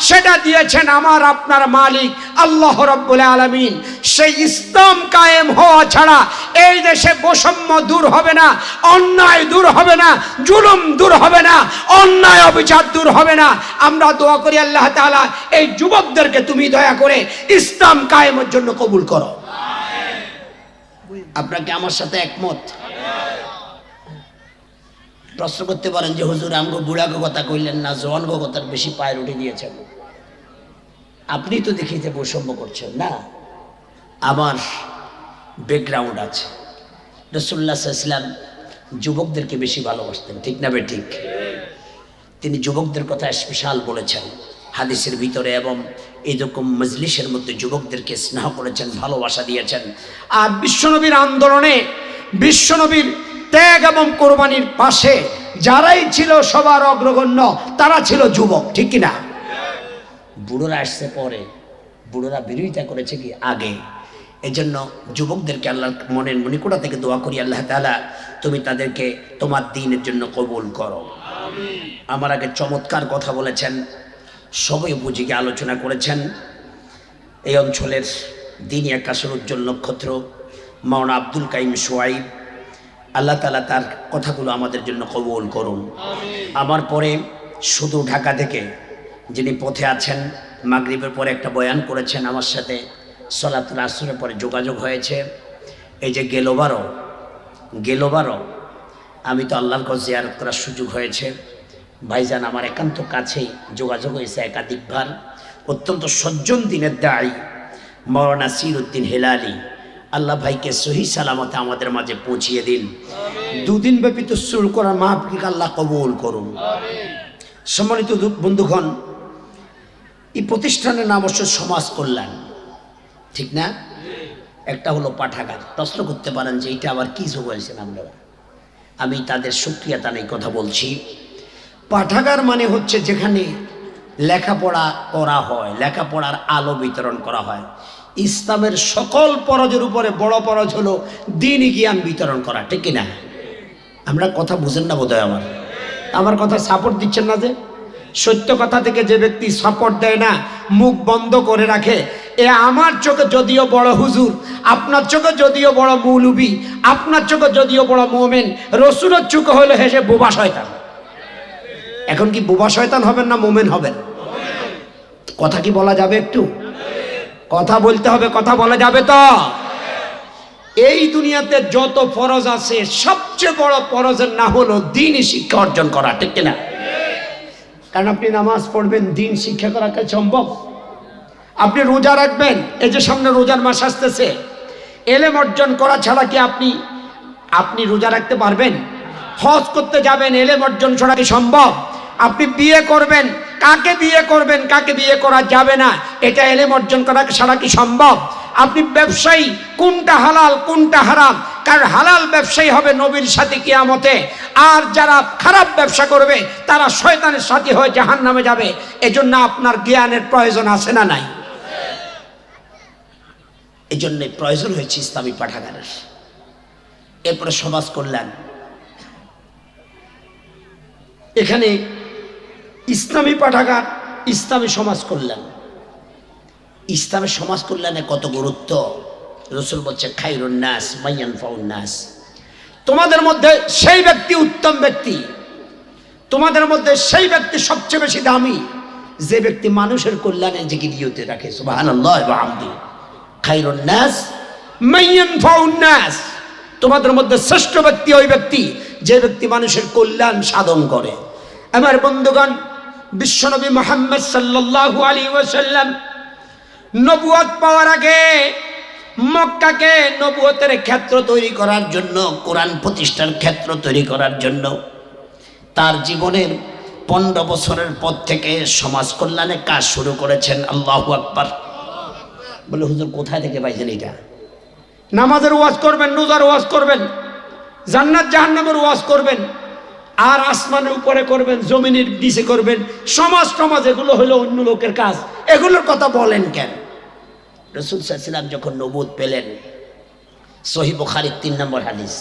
সেটা দিয়েছেন আমার আপনার মালিক আল্লাহ রাব্বুল আলামিন। সেই ইসলাম কায়েম হওয়া ছাড়া এই দেশে বৈষম্য দূর হবে না, অন্যায় দূর হবে না, জুলুম দূর হবে না, অন্যায় অবিচার দূর হবে না। আমরা দোয়া করি আল্লাহ তাআলা এই যুবকদেরকে তুমি দয়া করে ইসলাম কায়েমের জন্য কবুল করো। আপনারা কি আমার সাথে একমত? প্রশ্ন করতে পারেন যে হুজুর আমগো বুড়াগো কথা কইলেন না, জওয়ানগো কথার বেশি পায়ের উঠে দিয়েছেন। আপনি তো দেখিতে বৈষম্য করছেন না। আমার ব্যাকগ্রাউন্ড আছে। রাসূলুল্লাহ সাল্লাল্লাহু আলাইহি ওয়াসাল্লাম যুবকদেরকে বেশি ভালোবাসতেন, ঠিক না ঠিক? তিনি যুবকদের কথা স্পেশাল বলেছেন হাদিসের ভিতরে, এবং এইরকম মজলিসের মধ্যে যুবকদেরকে স্নেহ করেছেন, ভালোবাসা দিয়েছেন। আর বিশ্বনবীর আন্দোলনে, বিশ্বনবীর ত্যাগ এবং কোরবানির পাশে যারাই ছিল সবার অগ্রগণ্য তারা ছিল যুবক, ঠিক কিনা? বুড়োরা আসছে পরে, বুড়োরা বিরোধিতা করেছে কি আগে। এজন্য যুবকদেরকে আল্লাহ মনের মনিকোটা থেকে দোয়া করি আল্লাহ তাআলা তুমি তাদেরকে তোমার দ্বীনের জন্য কবুল করো। আমার আগে চমৎকার কথা বলেছেন, সবাই বুঝিকে আলোচনা করেছেন। এই অঞ্চলের দ্বীনি আকাশের উজ্জ্বল নক্ষত্র মাওলানা আব্দুল কাইম সোয়াইব, আল্লাহ তাআলা তার কথাগুলো আমাদের জন্য কবুল করুন। আমার পরে শুধু ঢাকা থেকে যিনি পথে আছেন, মাগরিবের পরে একটা বয়ান করেছেন, আমার সাথে সলাতুল আসরের পরে যোগাযোগ হয়েছে। এই যে গেলোবারও আমি তো আল্লাহর কাছে জিয়ারত করার সুযোগ হয়েছে। ভাইজান আমার একান্ত কাছেই যোগাযোগ হয়েছে একাধিকবার। অত্যন্ত সজ্জন দিনের দায়ী মাওলানা নাসিরউদ্দিন হেলালি, আল্লাহ ভাইকে সহি সালামতে আমাদের মাঝে পৌঁছিয়ে দিন। দুদিন ব্যাপী তো শুরু করার মাহফিল আল্লাহ কবুল করুন। সম্মানিত বন্ধুগণ, এই প্রতিষ্ঠানের নাম অবশ্য সমাজ কল্যাণ, ঠিক না? একটা হলো পাঠাগার। প্রশ্ন করতে পারেন যে এটা আবার কি বলছেন আপনারা। আমি তাদের সুক্রিয়াতা নেই কথা বলছি। পাঠাগার মানে হচ্ছে যেখানে লেখাপড়া করা হয়, লেখাপড়ার আলো বিতরণ করা হয়। ইসলামের সকল ফরজের উপরে বড় ফরজ হলো দ্বীনি জ্ঞান বিতরণ করা, ঠিক কিনা? আমরা কথা বুঝেন না বোধহয়। আমার কথা সাপোর্ট দিচ্ছেন না। যে সত্য কথা থেকে যে ব্যক্তি সাপোর্ট দেয় না, মুখ বন্ধ করে রাখে, এ আমার চোখে যদিও বড় হুজুর, আপনার চোখে যদিও বড় মৌলবি, আপনার চোখে যদিও বড় মোমেন, রসুলের চোখে হলো হেসে বোবা শয়তান। এখন কি বোবা শয়তান হবেন না মোমেন হবেন? কথা কি বলা যাবে? একটু কথা বলতে হবে, কথা বলা যাবে তো? এই দুনিয়াতে যত ফরজ আছে সবচেয়ে বড় ফরজের না হলো দ্বীনি শিক্ষা অর্জন করা, ঠিক কিনা? কারণ আপনি নামাজ পড়বেন, দ্বীন শিক্ষা করা কি সম্ভব? আপনি রোজা রাখবেন, এই যে সামনে রোজার মাস আসতেছে, এলেম অর্জন করা ছাড়া কি আপনি রোজা রাখতে পারবেন? হজ করতে যাবেন, এলেম অর্জন ছাড়া কি সম্ভব? আপনি বিয়ে করবেন, কাকে বিয়ে করবেন, কাকে বিয়ে করা যাবে না, এটা এলেম অর্জন করা ছাড়া কি সম্ভব? আপনি ব্যবসায়ী, কোনটা হালাল কোনটা হারাম, কারণ হালাল ব্যবসায়ী হবে নবীর সাথে কিয়ামতে, আর যারা খারাপ ব্যবসা করবে তারা শয়তানের সাথী হয়ে জাহান্নামে যাবে। এজন্য আপনার জ্ঞানের প্রয়োজন আছে না নাই? এই জন্য প্রয়োজন হয়েছে ইসলামী পাঠাগারের। এরপরে সমাজ কল্যাণ, এখানে ইসলামী পাঠাগার, ইসলামী সমাজ কল্যাণ। ইসলামের সমাজ কল্যাণে কত গুরুত্ব। রাসূল বলছে খায়রুন নাস মান ইয়ানফাউন নাস, তোমাদের মধ্যে সেই ব্যক্তি উত্তম ব্যক্তি, তোমাদের মধ্যে সেই ব্যক্তি সবচেয়ে বেশি দামি যে ব্যক্তি মানুষের কল্যাণে জিকিরিয়তে রাখে। সুবহানাল্লাহ ওয়া বিহামদিহি। খায়রুন নাস মান ইয়ানফাউন নাস, তোমাদের মধ্যে শ্রেষ্ঠ ব্যক্তি ওই ব্যক্তি যে ব্যক্তি মানুষের কল্যাণ সাধন করে। আমার বন্ধুগণ, বিশ্বনবী মুহাম্মদ সাল্লাল্লাহু আলাইহি ওয়াসাল্লাম নবুয়ত পাওয়ার আগে মক্কাকে নবুয়তের ক্ষেত্র তৈরি করার জন্য, কোরআন প্রতিষ্ঠার ক্ষেত্র তৈরি করার জন্য তার জীবনের 15 বছরের পর থেকে সমাজ কল্যাণে কাজ শুরু করেছেন। আল্লাহু আকবার। বলে হুজুর কোথায় থেকে পাইছেন এটা? নামাজের ওয়াজ করবেন, রোজার ওয়াজ করবেন, জান্নাত জাহান্নামের ওয়াজ করবেন, আর আসমানের উপরে করবেন, জমিনের নিচে করবেন, সমাজ এগুলো হলো অন্য লোকের কাজ, এগুলোর কথা বলেন কেন? রাসূল সাল্লাল্লাহু আলাইহি ওয়াসাল্লাম যখন নবুয়ত পেলেন, সহিহ বুখারীর 3 নম্বর হাদিস,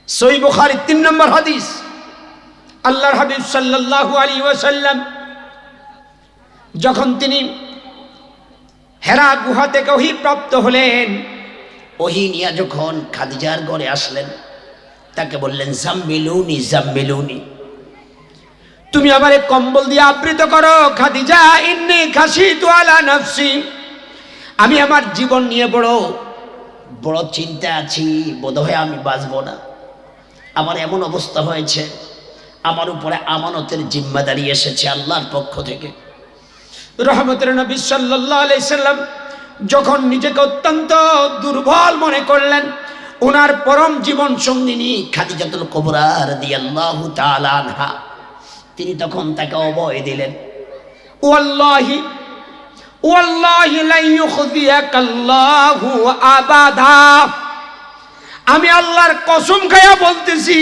সহিহ বুখারীর 3 নম্বর হাদিস, আল্লাহর হাবিব সাল্লাল্লাহু আলাইহি ওয়াসাল্লাম যখন তিনি হেরা গুহা থেকে ওহী প্রাপ্ত হলেন, ওহী নিয়ে যখন খাদিজার ঘরে আসলেন, তাকে বললেন জাম্মিলুনি জাম্মিলুনি, তুমি আমারে কম্বল দিয়ে আবৃত করো। খাদিজা, ইন্নী খাশিতু আলা নাফসি, আমি আমার জীবন নিয়ে বড় চিন্তা আছি, বোধহয় আমি বাঁচব না। আমার এমন অবস্থা হয়েছে, আমার উপরে আমানতের জিম্মাদারি এসেছে আল্লাহর পক্ষ থেকে। রহমতের নবী সাল্লাল্লাহু আলাইহি সাল্লাম যখন নিজেকে অত্যন্ত দুর্বল মনে করলেন, ওনার পরম জীবন সঙ্গিনী খাদিজাতুল কুবরা রাদিয়াল্লাহু তাআলা আনহা, তিনি তখন তাকে অভয় দিলেন, ওয়াল্লাহি ওয়াল্লাহি লা ইউখযিয়াকাল্লাহু আবাদা, আমি আল্লাহর কসম খায়া বলতেছি,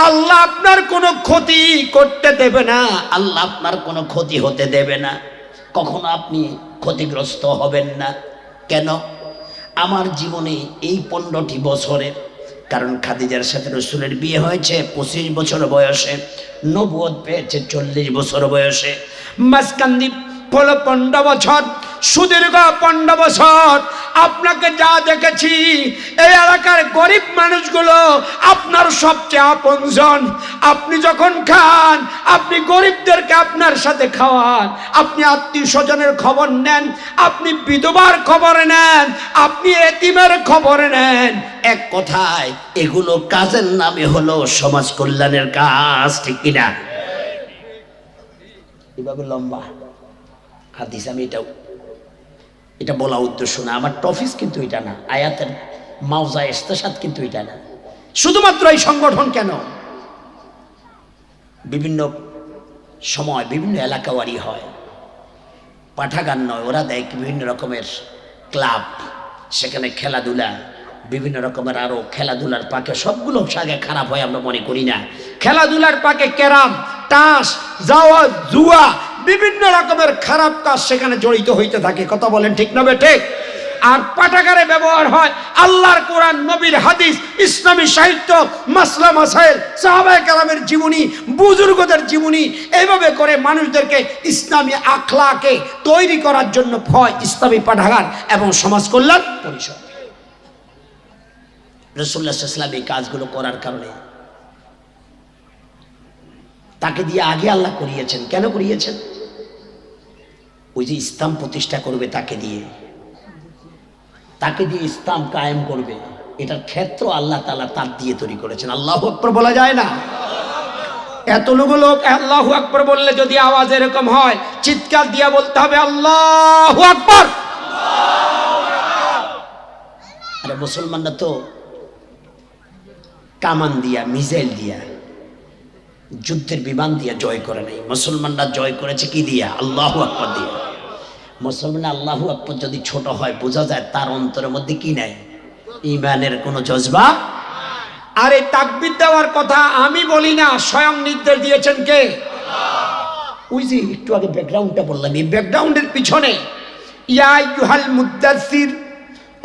আল্লাহ আপনার কোনো ক্ষতি করতে দেবে না, আল্লাহ আপনার কোনো ক্ষতি হতে দেবে না, কখনো আপনি ক্ষতিগ্রস্ত হবেন না। কেন? আমার জীবনে এই 15টি বছরের, কারণ খাদিজার সাথে রাসূলের বিয়ে হয়েছে 25 বছর বয়সে, নবুয়ত পেয়েছে 40 বছর বয়সে, মাসকান্দি হলো 15 বছর, সুদীর্ঘ 15 বছর আপনাকে যা দেখেছি, এই এলাকার গরিব মানুষগুলো আপনার সবচেয়ে আপনজন। আপনি যখন খান, আপনি গরিবদেরকে আপনার সাথে খাওয়ান, আপনি আত্মীয় স্বজনের খবর নেন, আপনি বিধবার খবর নেন, আপনি এতিমের খবর নেন। এক কথায় এগুলো কাজের নামে হলো সমাজ কল্যাণের কাজ, ঠিক কিনা? এভাবে লম্বা হাদিস, আমি এটা বলা উদ্দেশ্য না, আমার টপিক কিন্তু এটা না, আয়াতের মাওজা ইস্তেশাদ কিন্তু এটা না। শুধুমাত্র এই সংগঠন কেন, বিভিন্ন সময় বিভিন্ন এলাকাওয়ারি হয়, পাঠাগান নয়, ওরা দেয় বিভিন্ন রকমের ক্লাব, সেখানে খেলাধুলা, বিভিন্ন রকমের আরো খেলাধুলার পাকে সবগুলো আগে খারাপ হয় আমরা মনে করি না। খেলাধুলার পাকে ক্যারাম, তাস, জাওয়া, জুয়া, বিভিন্ন রকমের খারাপ কাজ সেখানে জড়িত হইতে থাকে। কথা বলেন ঠিক না ঠিক? আর পাঠাগারে ব্যবহার হয় আল্লাহর কোরআন, নবীর হাদিস, ইসলামী সাহিত্য, মাসলা মাসাইল, সাহাবায়ে কেরামের জীবনী, বুজুর্গদের জীবনী, এইভাবে করে মানুষদেরকে ইসলামী আখলাকে তৈরি করার জন্য হয় ইসলামী পাঠাগার এবং সমাজ কল্যাণ পরিষদ। রাসূলুল্লাহ সাল্লাল্লাহু আলাইহি ওয়াসাল্লাম এই কাজগুলো করার কারণে তাকে দিয়ে আগে আল্লাহ করিয়েছেন। কেন করিয়েছেন? ওই যে ইসলাম প্রতিষ্ঠা করবে তাকে দিয়ে ইসলাম কায়েম করবে, এটার ক্ষেত্র আল্লাহ তাআলা তার দিয়ে তৈরি করেছেন। আল্লাহু আকবার বলা যায় না? এতটুকু লোক আল্লাহু আকবার বললে যদি আওয়াজ এরকম হয়, চিৎকার দিয়ে বলতে হবে আল্লাহু আকবার। আরে মুসলমানরা তো কামান দিয়া, মিসাইল দিয়া, যুদ্ধের বিমান দিয়া জয় করে নাই। মুসলমানরা জয় করেছে কি দিয়া? আল্লাহু আকবার দিয়া। মুসলমান আল্লাহু আকবার যদি ছোট হয়, বোঝা যায় তার অন্তরের মধ্যে কি নাই? ঈমানের কোনো জজবা। আর এই তাকবীর দেওয়ার কথা আমি বলি না, স্বয়ং নির্দেশ দিয়েছেন কে? আল্লাহ। ওই যে একটু আগে ব্যাকগ্রাউন্ডটা বললাম, এই ব্যাকগ্রাউন্ডের পিছনে ইয়া আইয়ুহাল মুদ্দাসসির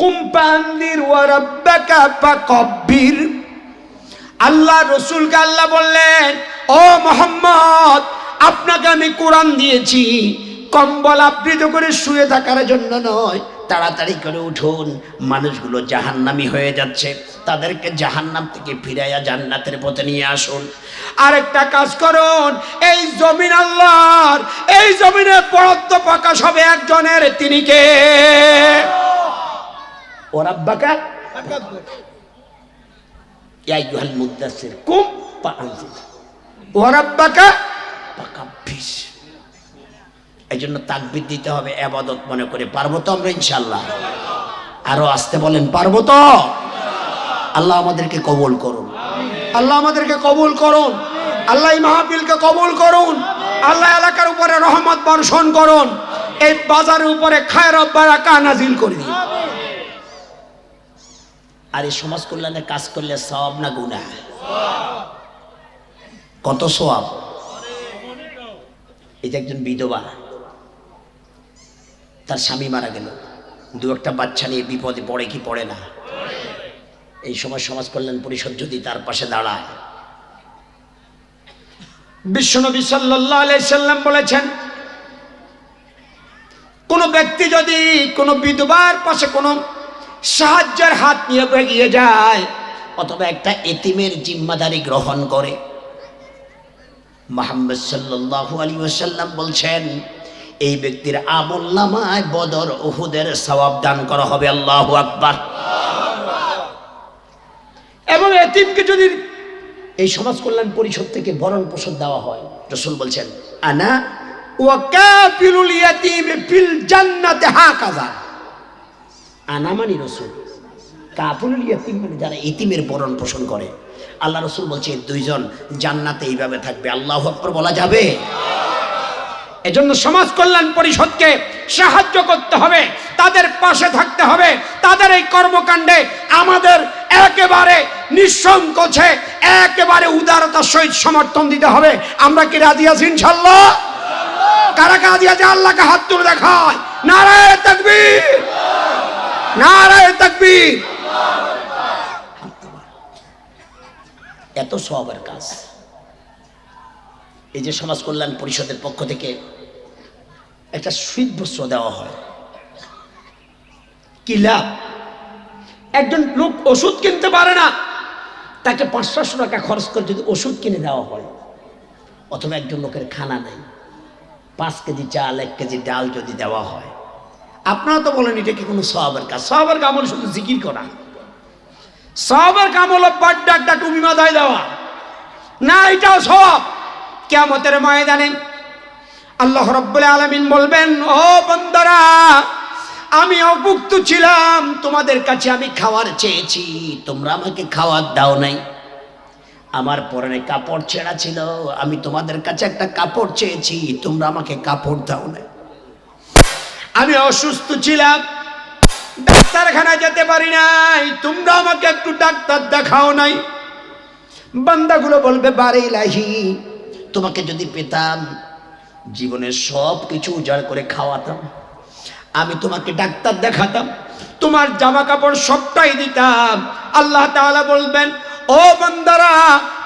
কুম ফাআনযির ওয়া রাব্বাকা ফাকাব্বির, আল্লাহ রসুলকে আল্লাহ বললেন, ও মুহাম্মদ, আপনাকে আমি কোরআন দিয়েছি কম্বল আবৃত করে শুয়ে থাকার জন্য নয়, তাড়াতাড়ি করে উঠুন, মানুষগুলো জাহান্নামী হয়ে যাচ্ছে, তাদেরকে জাহান্নাম থেকে ফিরাইয়া জান্নাতের পথে নিয়ে আসুন। আরেকটা কাজ করুন, এই জমিন আল্লাহর, এই জমিনে বরাদ্দ প্রকাশ হবে একজনের, তিনি কে? ও রাব্বাকা ইয়া আইয়ুহাল মুদ্দাসসির কুম ফাআনজির ওয়া রাব্বাকা ফাকাব্বির। এই জন্য তাকবীর দিতে হবে ইবাদত মনে করে। পারবো তো আমরা ইনশাআল্লাহ? আরো আসতে বলেন, পারবো তো? আল্লাহ আমাদেরকে কবুল করুন, আল্লাহ আমাদেরকে কবুল করুন, আল্লাহ এই মাহফিলকে কবুল করুন, আল্লাহ এলাকার উপরে রহমত বর্ষণ করুন, এই বাজারের উপরে খায়রাত বারাকা নাজিল করে দিন। আর এই সমাজ কল্যাণের কাজ করলে সওয়াব না গুনাহ? কত সওয়াব! এই যে একজন বিধবা, তার স্বামী মারা গেল, দু একটা বাচ্চা নিয়ে বিপদে পড়ে কি পড়ে না? এই সময় সমাজ কল্যাণ পরিষদ যদি তার পাশে দাঁড়ায়, বিশ্বনবী সাল্লাল্লাহু আলাইহি সাল্লাম বলেছেন, কোনো ব্যক্তি যদি কোনো বিধবার পাশে কোনো সাহায্যের হাত নিয়ে এগিয়ে যায় অথবা একটা এতিমের জিম্মাদারি গ্রহণ করে, মুহাম্মদ সাল্লাল্লাহু আলাইহি ওয়াসাল্লাম বলছেন এই ব্যক্তির আমলনামায় বদর উহুদের সওয়াব দান করা হবে। আল্লাহু আকবার। এবং এতিমকে যদি এই সমাজ কল্যাণ পরিষদ থেকে ভরণ পোষণ দেওয়া হয়, রাসূল বলছেন আনা ওয়া কাফিলুল ইয়াতীম ফিল জান্নাতি হাকাযা। আনা মানে রাসূল, কাফিলুল ইয়াতীম মানে যারা এতিমের ভরণ পোষণ করে। আল্লাহ রাসূল বলছে দুইজন জান্নাতে এইভাবে থাকবে। আল্লাহু আকবার বলা যাবে? এজন্য সমাজ কল্যাণ পরিষদকে সাহায্য করতে হবে, তাদের পাশে থাকতে হবে, তাদের এই কর্মকাণ্ডে আমাদের একেবারে নিঃসংকোচে একেবারে উদারতার সহিত সমর্থন দিতে হবে। আমরা কি রাজি আছি ইনশাআল্লাহ? কারা রাজি আছে আল্লাহকে হাত তুলে দেখায়। নারায়ে তাকবীর, নারায়ে তাকবীর। এত সওয়াবের কাজ। এই যে সমাজ কল্যাণ পরিষদের পক্ষ থেকে একটা শীত বস্ত্র দেওয়া হয়, কি লাভ? একজন লোক ওষুধ কিনতে পারে না, তাকে 500 টাকা খরচ করে যদি ওষুধ কিনে দেওয়া হয়, অথবা একজন লোকের খানা নাই, 5 কেজি চাল 1 কেজি ডাল যদি দেওয়া হয়, আপনারা তো বলেন এটা কি কোনো সওয়াবের কাজ? সওয়াবের কাম হলো শুধু জিকির করা। সওয়াবের কাম হলো বাড্ডা একটা টুপি মাথায় দেওয়া না, এটাও সওয়াব। কিয়ামতের ময়দানে আল্লাহ রাব্বুল আলামিন বলবেন, ও বান্দারা, আমি অভুক্ত ছিলাম, তোমাদের কাছে আমি খাওয়ার চেয়েছি, তোমরা আমাকে খাওয়ার দাও নাই। আমার পরনে কাপড় ছেঁড়া ছিল, আমি তোমাদের কাছে একটা কাপড় চেয়েছি, তোমরা আমাকে কাপড় দাও নাই। আমি অসুস্থ ছিলাম, ডাক্তারখানায় যেতে পারি নাই, তোমরা আমাকে একটু ডাক্তার দেখাও নাই। বান্দাগুলো বলবে, বারে ইলাহি, তোমাকে যদি পেতাম জীবনের সব কিছু উজাড় করে খাওয়াতাম, আমি তোমাকে ডাক্তার দেখাতাম, তোমার জামা কাপড় সবটাই দিতাম। আল্লাহ তাআলা বলবেন, ও বান্দারা,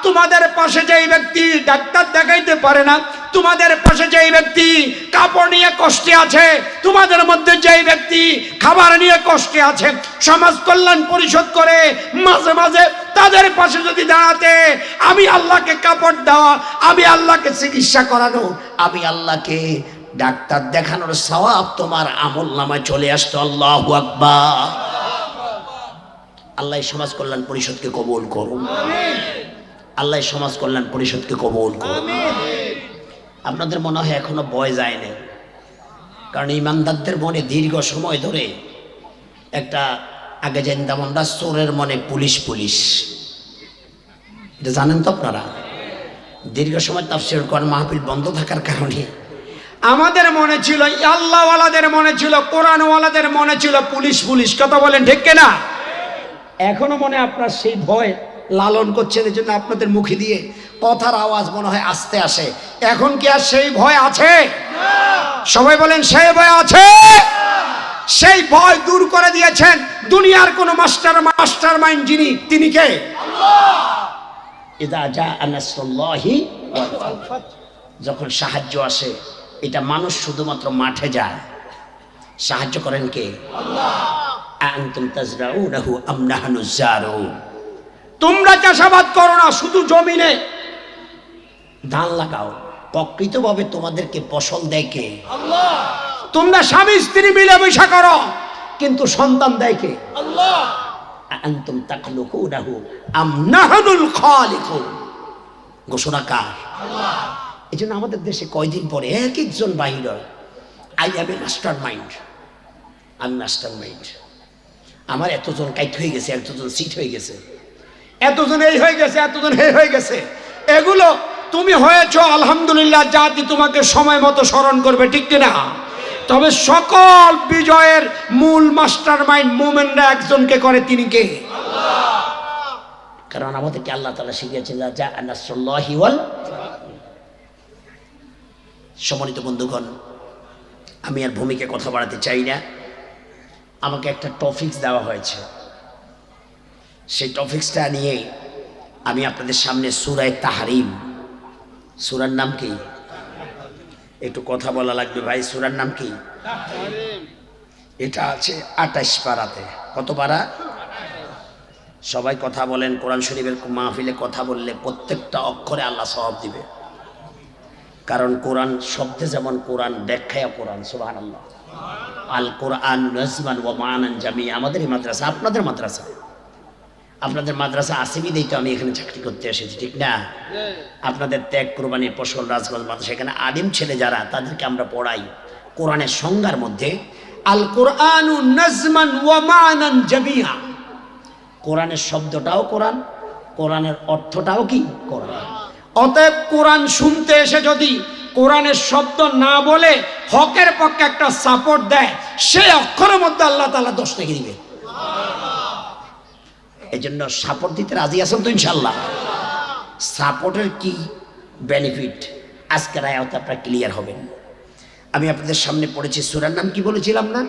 তোমাদের পাশে যেই ব্যক্তি ডাক্তার দেখাইতে পারে না, তোমাদের পাশে যেই ব্যক্তি কাপড় নিয়ে কষ্টে আছে, তোমাদের মধ্যে যেই ব্যক্তি খাবার নিয়ে কষ্টে আছে, সমাজ কল্যাণ পরিষদ করে মাঝে মাঝে তাদের পাশে যদি দাঁড়াতে, আমি আল্লাহকে কাপড় দেওয়া, আমি আল্লাহকে চিকিৎসা করানো, আমি আল্লাহকে ডাক্তার দেখানোর সওয়াব তোমার আমলনামায় চলে আসতো। আল্লাহু আকবার। আল্লাহ সমাজ কল্যাণ পরিষদকে কবুল করুন। আল্লাহ সমাজ কল্যাণ পরিষদকে কবুল করুন। আপনাদের মনে হয় এখনো বয় যায় না, কারণ ইমানদারদের মনে দীর্ঘ সময় ধরে একটা আগে জানতাম আমরা চোরের মনে পুলিশ পুলিশ, এটা জানেন তো আপনারা। দীর্ঘ সময় তাফসীর কোরআন মাহফিল বন্ধ থাকার কারণে আমাদের মনে ছিল, আল্লাহওয়ালাদের মনে ছিল, কোরআনওয়ালাদের মনে ছিল পুলিশ পুলিশ। কথা বলেন ঠিক কিনা? এখনো মনে আপনার সেই ভয় লালন করছেন, এই জন্য আপনাদের মুখে দিয়ে কথার আওয়াজ মনে হয় আস্তে আসে। এখন কি আর সেই ভয় আছে? সবাই বলেন সেই ভয় আছে? সেই ভয় দূর করে দিয়েছেন দুনিয়ার কোন মাস্টার মাইন্ড যিনি, তিনি কে? ইযা জাআ নাসরুল্লাহি ওয়াল ফাতহ, যখন সাহায্য আসে, এটা মানুষ শুধুমাত্র মাঠে যায়, সাহায্য করেন কে? আল্লাহ। আনতুম তাজরাউনাহু আম নাহনু যারুন, তোমরা চাষাবাদ করো না, শুধু জমিনে ধান লাগাও, প্রকৃতভাবে তোমাদেরকে ফসল দেয় কে? আল্লাহ। তোমরা স্বামী স্ত্রী মিলেমিশা করো, কিন্তু সন্তান দেয় কে? আল্লাহ। আনতুম তাখলুকুনাহু আম নাহনুল খালিকুন, ঘোষণা কার? আল্লাহ। এই জন্য আমাদের দেশে কয়দিন পরে এক একজন বাহির হয়, I have a master mind, আমি মাস্টার মাইন্ড, আমার এতজন কাইট হয়ে গেছে, এতজন সিট হয়ে গেছে, এতজন এই হয়ে গেছে, এতজন হে হয়ে গেছে। এগুলো তুমি হয়েছো আলহামদুলিল্লাহ, জাতি তোমাকে সময় মতো স্মরণ করবে, ঠিক কিনা? তবে সকল বিজয়ের মূল মাস্টার মাইন্ড মোমেনরা একজনকে করে, তিনি কে? আল্লাহ। কারণ আমাদেরকে আল্লাহ তাআলা শিখিয়েছেন যা নাসরুল্লাহি ওয়াল। সম্মানিত বন্ধুগণ, আমি আর ভূমিকে কথা বাড়াতে চাই না। আমাকে একটা টপিকস দেওয়া হয়েছে, সেই টপিকসটা নিয়েই আমি আপনাদের সামনে সূরা তাহরিম, সূরার নাম কি? একটু কথা বলা লাগবে ভাই। সূরার নাম কি? এটা আছে 28 পারাতে। কত পারা? সবাই কথা বলেন। কোরআন শরীফের মাহফিলে কথা বললে প্রত্যেকটা অক্ষরে আল্লাহ সওয়াব দিবে, কারণ কোরআন শব্দে যেমন কোরআন, ব্যাখ্যায় কোরআন। সুবহানাল্লাহ। আল কোরআন নাজমান ওয়া মানান জামিয়া। আমাদের এই মাদ্রাসা, আপনাদের মাদ্রাসা, আপনাদের মাদ্রাসা আসিবি দেই তো আমি এখানে চাকরি করতে এসেছি, ঠিক না? আপনাদের ত্যাগ, কুরবানি, ফসল, রাজগঞ্জ মাদ্রাসা, এখানে আলিম ছেলে যারা, তাদেরকে আমরা পড়াই কোরআনের সংজ্ঞার মধ্যে আল কোরআনু নাজমান ওয়া মানান জামিয়া। কোরআনের শব্দটাও কোরআন, কোরআনের অর্থটাও কি কোরআন। অতএব কোরআন শুনতে এসে যদি কোরআনের শব্দ না বলে হকের পক্ষে একটা সাপোর্ট দেয়, সেই অক্ষরের মধ্যে আল্লাহ তাআলা 10 লিখে দিবে। এই জন্য সাপোর্ট দিতে রাজি আছেন তো ইনশাল্লাহ? সাপোর্টের কি বেনিফিট আজকের আয়াতে আপনারা ক্লিয়ার হবেন। আমি আপনাদের সামনে পড়েছি, সূরার নাম কি বলেছিলাম না?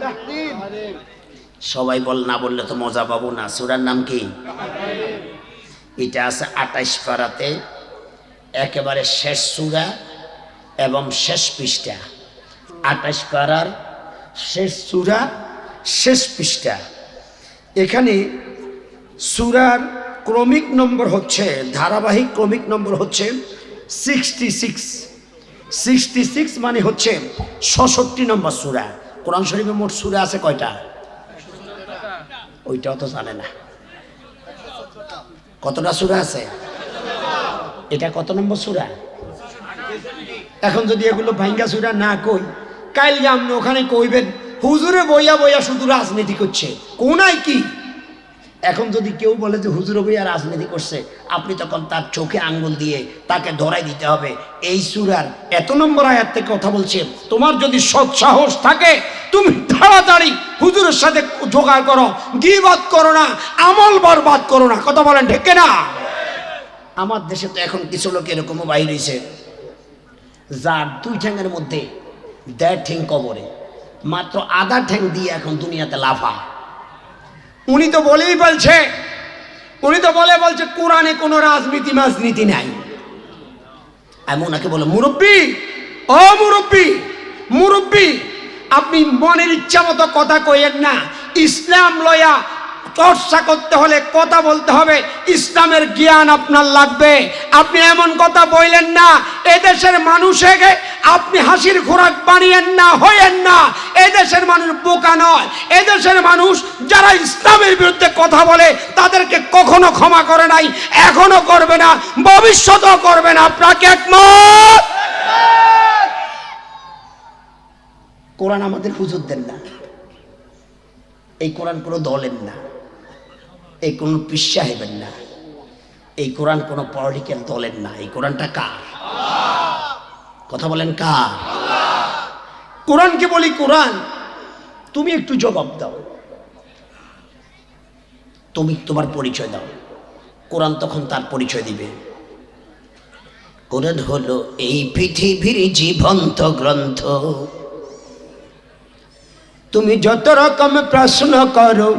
সবাই বল, না বললে তো মজা পাবো না। সূরার নাম কি? এটা আছে 28 পারাতে, একেবারে শেষ সূরা এবং শেষ পৃষ্ঠা। 28 পারার শেষ সূরা, শেষ পৃষ্ঠা। এখানে সূরার ক্রমিক নম্বর হচ্ছে, ধারাবাহিক ক্রমিক নম্বর হচ্ছে 66। 66 মানে হচ্ছে 66 নম্বর সূরা। কোরআন শরীফে মোট সূরা আছে কয়টা? ওইটাও তো জানে না। কতটা সূরা আছে? এটা কত নম্বর সূরা? এখন যদি এগুলো ভাঙ্গা সূরা না কই, কাল আপনি ওখানে কইবেন হুজুরে বইয়া বইয়া শুধু রাজনীতি করছে, কোনায় কি? এখন যদি কেউ বলে যে হুজুর বইয়া রাজনীতি করছে, আপনি তখন তার চোখে আঙ্গুল দিয়ে তাকে ধরাই দিতে হবে। এই সূরার এত নম্বর আয়াত থেকে কথা বলছে। তোমার যদি সৎ সাহস থাকে, তুমি তাড়াতাড়ি হুজুরের সাথে জোগাড় করো, গীবত করো না, আমল বরবাদ করো না। কথা বলেন ঠিক না? আমার দেশে তো এখন কিছু লোক এরকমও বাইর হয়েছে, যার 2 ঠ্যাঙের মধ্যে 1.5 ঠ্যাং কবরে, মাত্র আধা ঠ্যাং দিয়ে এখন দুনিয়াতে লাফা। উনি তো বলছে কোরআনে কোনো রাজনীতি নাই। আমি ওনাকে বলে, মুরব্বী, আপনি মনের ইচ্ছা মতো কথা কইেন না। ইসলাম লয়া চর্চা করতে হলে কথা বলতে হবে, ইসলামের জ্ঞান আপনার লাগবে। আপনি এমন কথা বললেন না, এদেশের মানুষকে আপনি হাসির খোরাক বানিয়েন না, হইয়েন না। এদেশের মানুষ বোকা নয়। এদেশের মানুষ যারা ইসলামের বিরুদ্ধে কথা বলে তাদেরকে কখনো ক্ষমা করে নাই, এখনো করবে না, ভবিষ্যতেও করবে না। আপনাকে একমত? কোরআন আমাদের হুজুরদের না, এই কোরআন কোনো দলের না, এই কোন পীর সাহেবের না, এই কোরআন কোনো পলিটিক্যাল দলের না। এই কোরআনটা কার? কথা বলেন কার? কোরআনকে বলি কোরআন, তুমি একটু জবাব দাও, তুমি তোমার পরিচয় দাও, কোরআন তখন তার পরিচয় দিবে। কোরআন হলো এই পৃথিবীর জীবন্ত গ্রন্থ। তুমি যত রকম প্রশ্ন করো,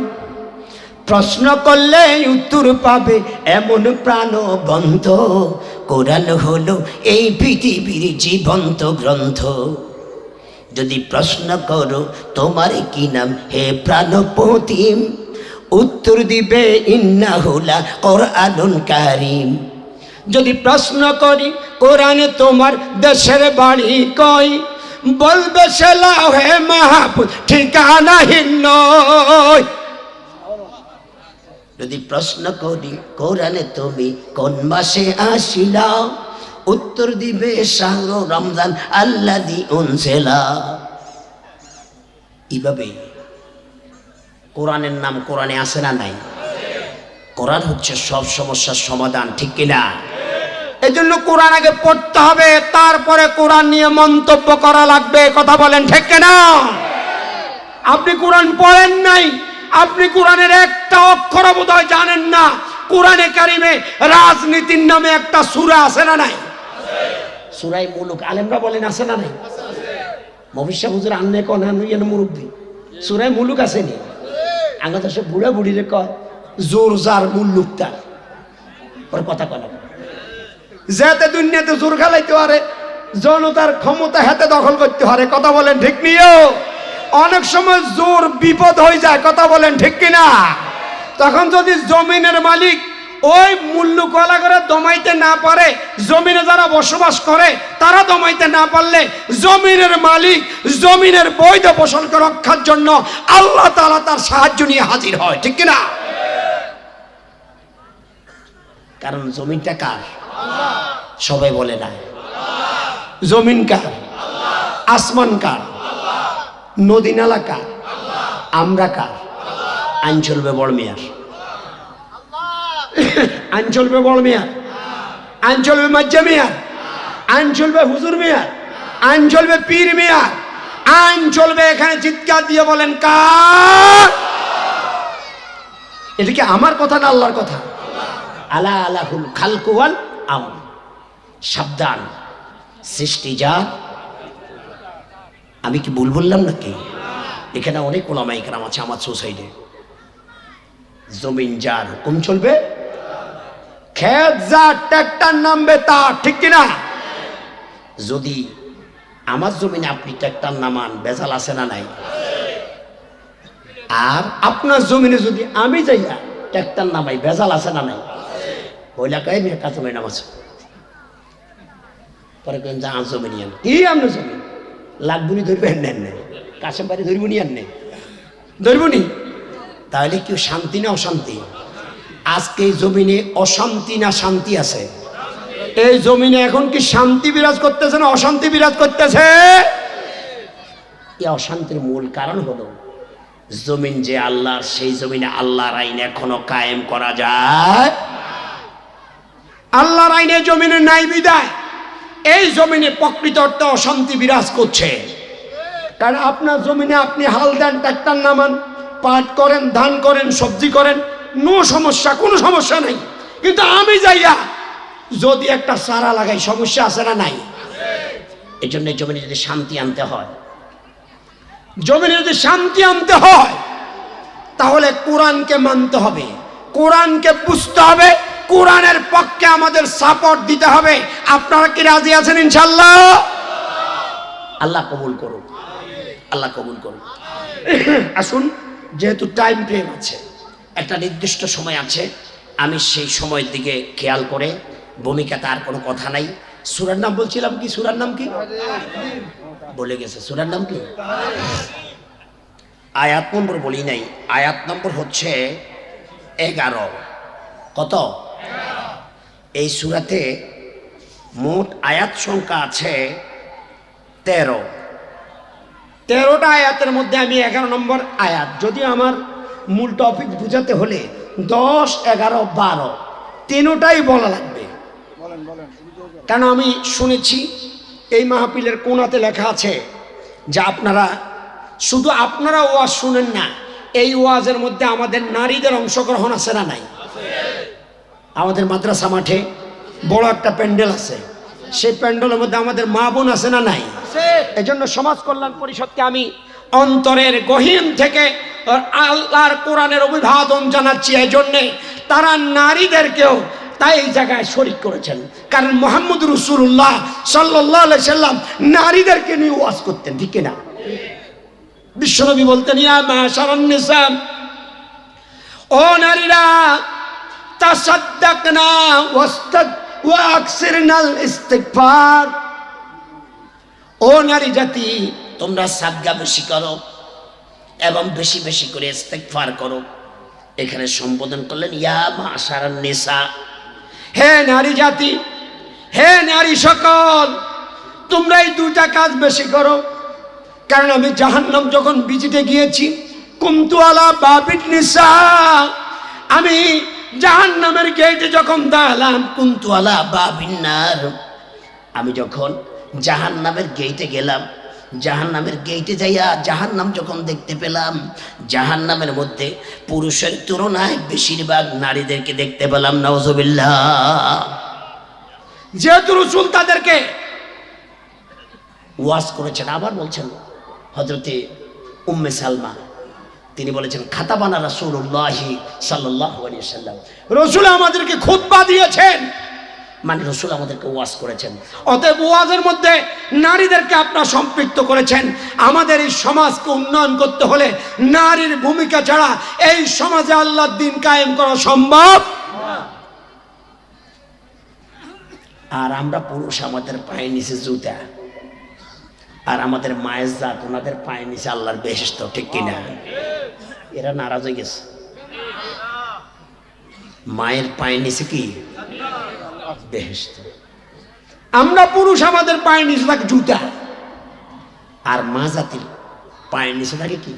প্রশ্ন করলে উত্তর পাবে এমন প্রাণবন্ত। কোরআন হলো এই পৃথিবীর জীবন্ত গ্রন্থ। যদি প্রশ্ন করো তোমার কি নাম হে প্রাণপতি, উত্তর দিবে ইন্নাহুলা কোরআনুন কারীম। যদি প্রশ্ন করি কোরআনে তোমার দেশের বাড়ি কই, বলবে সে লাহে মাহফুজ ঠিকানাহীন নয়। যদি প্রশ্ন করি কোরআনে তুমি কোন মাসে আসিলা, উত্তর দিবে শাহরু রমজান আল্লাযী উনজিলা। এইভাবে কোরআনের নাম কোরআনে আছে না নাই? কোরআন হচ্ছে সব সমস্যার সমাধান, ঠিক কিনা? এই জন্য কোরআন আগে পড়তে হবে, তারপরে কোরআন নিয়ে মন্তব্য করা লাগবে। কথা বলেন ঠিক কিনা? আপনি কোরআন পড়েন নাই, আপনি কোরআনের একটা অক্ষর বোধহয় জানেন না। কোরআনে কারিমে রাজনীতির নামে একটা সূরা আছে না নাই? সূরা মুলুক আলেমরা বলেন আছে না নাই? মফিজ হুজুর আন্নে কোন হানুয়েন মুরব্বি সূরা মুলুক আছে নি? আঙ্গা তো সব বুড়া বুড়িরে কয় জোর জার মুলুক তার ওর কথা কয় না, যেতে দুনিয়াতে জোর খালাইতে পারে জনতার ক্ষমতা হাতে দখল করতে পারে, কথা বলেন ঠিক নিও। অনেক সময় জোর বিপদ হয়ে যায়, কথা বলেন ঠিক কিনা। তখন যদি জমিনের মালিক ওই মূল্য কলা করে দমাইতে না পারে, জমিনে যারা বসবাস করে তারা দমাইতে না পারলে জমিনের মালিক জমিনের বৈধ ফসলকে রক্ষার জন্য আল্লাহ তাআলা তার সাহায্য নিয়ে হাজির হয়, ঠিক কিনা। কারণ জমিনটা কার? সবাই বলে না। জমিন কার? আসমান কার? নদী নালা কার? আমরা কার? আইন চলবে বড় মিয়ার, আইন চলবে বড় মিয়ার, আইন চলবে মাজ্জা মিয়ার, আইন চলবে হুজুর মিয়ার, আইন চলবে পীর মিয়ার, আইন চলবে এখানে চিৎকার দিয়ে বলেন কার? এটা কি আমার কথা না আল্লাহর কথা? আলা আলাহুল খালকু ওয়াল আমর, সাবধান, সৃষ্টি যা। আমি কি ভুল বললাম নাকি? এখানে অনেক ওলামায়ে কেরাম আছে আমার সোসাইডে। জমিন যার হুকুম চলবে, খেত যা ট্রাক্টর নামবে তা, ঠিক কিনা। যদি আমার জমিনে আপনি ট্রাক্টর নামান, বেজাল আছে না নাই? আর আপনার জমিনে যদি আমি যাইয়া ট্রাক্টর নামাই, বেজাল আছে না নাই? ওইলা কয় মেয়ে কাজ জমি নামাজ, পরে কেন যা জমি নিয়ে কি আপনার জমি লাগবুনি ধরবেন নেন নেই, কাশেম বাড়ি ধরবুনি আর নেই, ধরবনি। তাহলে কি শান্তি না অশান্তি? আজকে এই জমিনে অশান্তি না শান্তি আছে? এই জমিনে এখন কি শান্তি বিরাজ করতেছে না অশান্তি বিরাজ করতেছে? এই অশান্তির মূল কারণ হলো জমিন যে আল্লাহর, সেই জমিনে আল্লাহর আইন এখনো কায়েম করা যায়। আল্লাহর আইনে জমিনে নাই বিদায় এই জমিনে প্রকৃত অর্থে অশান্তি বিরাজ করছে। কারণ আপনার জমিনে আপনি হাল দেন, ট্রাক্টর নামান, পাট করেন, ধান করেন, সবজি করেন, নো সমস্যা, কোনো সমস্যা নাই। কিন্তু আমি যাইয়া যদি একটা চারা লাগাই, সমস্যা আছে না নাই? এই জন্য জমিনে যদি শান্তি আনতে হয়, জমিনে যদি শান্তি আনতে হয় তাহলে কোরআনকে মানতে হবে, কোরআনকে বুঝতে হবে, কোরআনের পক্ষে আমাদের সাপোর্ট দিতে হবে। আপনারা কি রাজি আছেন ইনশাআল্লাহ? আল্লাহ কবুল করুন, আল্লাহ কবুল করুন। আসুন, যেহেতু টাইম ফ্রেম আছে, একটা নির্দিষ্ট সময় আছে, আমি সেই সময়ের দিকে খেয়াল করে, ভূমিকাতে আর কোনো কথা নাই। সূরার নাম বলছিলাম কি? সূরার নাম কি বলে গেছে? সূরার নাম কি? আয়াত নম্বর বলি নাই, আয়াত নম্বর হচ্ছে 11। কত? এই সূরাতে মোট আয়াত সংখ্যা আছে 13। 13টা আয়াতের মধ্যে আমি 11 নম্বর আয়াত, যদি আমার মূল টপিক বুঝাতে হলে 10, 11, 12 তিনটাই বলা লাগবে। কেন আমি শুনেছি এই মাহফিলের কোনাতে লেখা আছে যে আপনারা শুধু আপনারা ওয়াজ শুনেন না, এই ওয়াজের মধ্যে আমাদের নারীদের অংশগ্রহণ আছে না নাই? আমাদের মাদ্রাসা মাঠে বড় একটা প্যান্ডেল আছে, সেই প্যান্ডেলের মধ্যে আমাদের মা বোন আছে না নাই? এজন্য সমাজ কল্যাণ পরিষদকে আমি অন্তরের গহীন থেকে আল্লাহর কোরআনের অভিবাদন জানাচ্ছি। এই জন্যে তারা নারীদেরকেও তাই এই জায়গায় শরীক করেছেন, কারণ মুহাম্মদ রাসূলুল্লাহ সাল্লাল্লাহু আলাইহি সাল্লাম নারীদেরকে নিয়ে ওয়াজ করতেন, ঠিক না? বিশ্বনবী বলতেন, ইয়া মাশারান নিসা, ও নারীরা, তাসাদ্দাকনা ওয়া আকসিরনাল ইস্তিগফার, ও নারী জাতি তোমরা সাদকা বেশি করো এবং বেশি বেশি করে ইস্তিগফার করো। এখানে সম্বোধন করলেন ইয়া মাশারান নিসা, হে নারী জাতি, হে নারী সকল, তোমরা এই দুটা কাজ বেশি করো। কারণ আমি জাহান্নাম যখন ভিজিটে গিয়েছি, কুনতু আলা বাবিন নিসা, আমি জাহান্নামের গেটে যখন দাঁড়ালাম, কুনতু আলা বাবিন নার, আমি যখন জাহান্নামের গেটে গেলাম, জাহান্নামের গেটে যাইয়া জাহান্নাম যখন দেখতে পেলাম, জাহান্নামের মধ্যে পুরুষের তুলনায় বেশিরভাগ নারীদেরকে দেখতে পেলাম। নাউজুবিল্লাহ। যেহেতু রাসূল তাদেরকে ওয়াজ করেছেন, আবার বলছেন হযরতে উম্মে সালমা, তিনি বলেছেন খাতাবানা রাসূলুল্লাহি সাল্লাল্লাহু আলাইহি ওয়াসাল্লাম, রাসূল আমাদেরকে খুতবা দিয়েছেন। মানে রসুল আমাদেরকে ওয়াজ করেছেন। অতএব ওয়াজের মধ্যে নারীদেরকে আপনারা সম্পৃক্ত করেছেন। আমাদের এই সমাজকে উন্নয়ন করতে হলে নারীর ভূমিকা ছাড়া এই সমাজে আল্লাহর দ্বীন কায়েম করা সম্ভব। আর আমরা পুরুষ, আমাদের পায়ের নিচে জুতা, আর আমাদের মায়ের জাত ওনাদের পায়ের নিচে আল্লাহর বেহেশত, ঠিক কিনা? এরা নারাজ হয়ে গেছে। মায়ের পায়ের নিচে কি বেহেশত, আমরা পুরুষ, আমাদের পায়ের নিচে থাকে জুতা, আর মা জাতির পায়ের নিচে থাকে কি?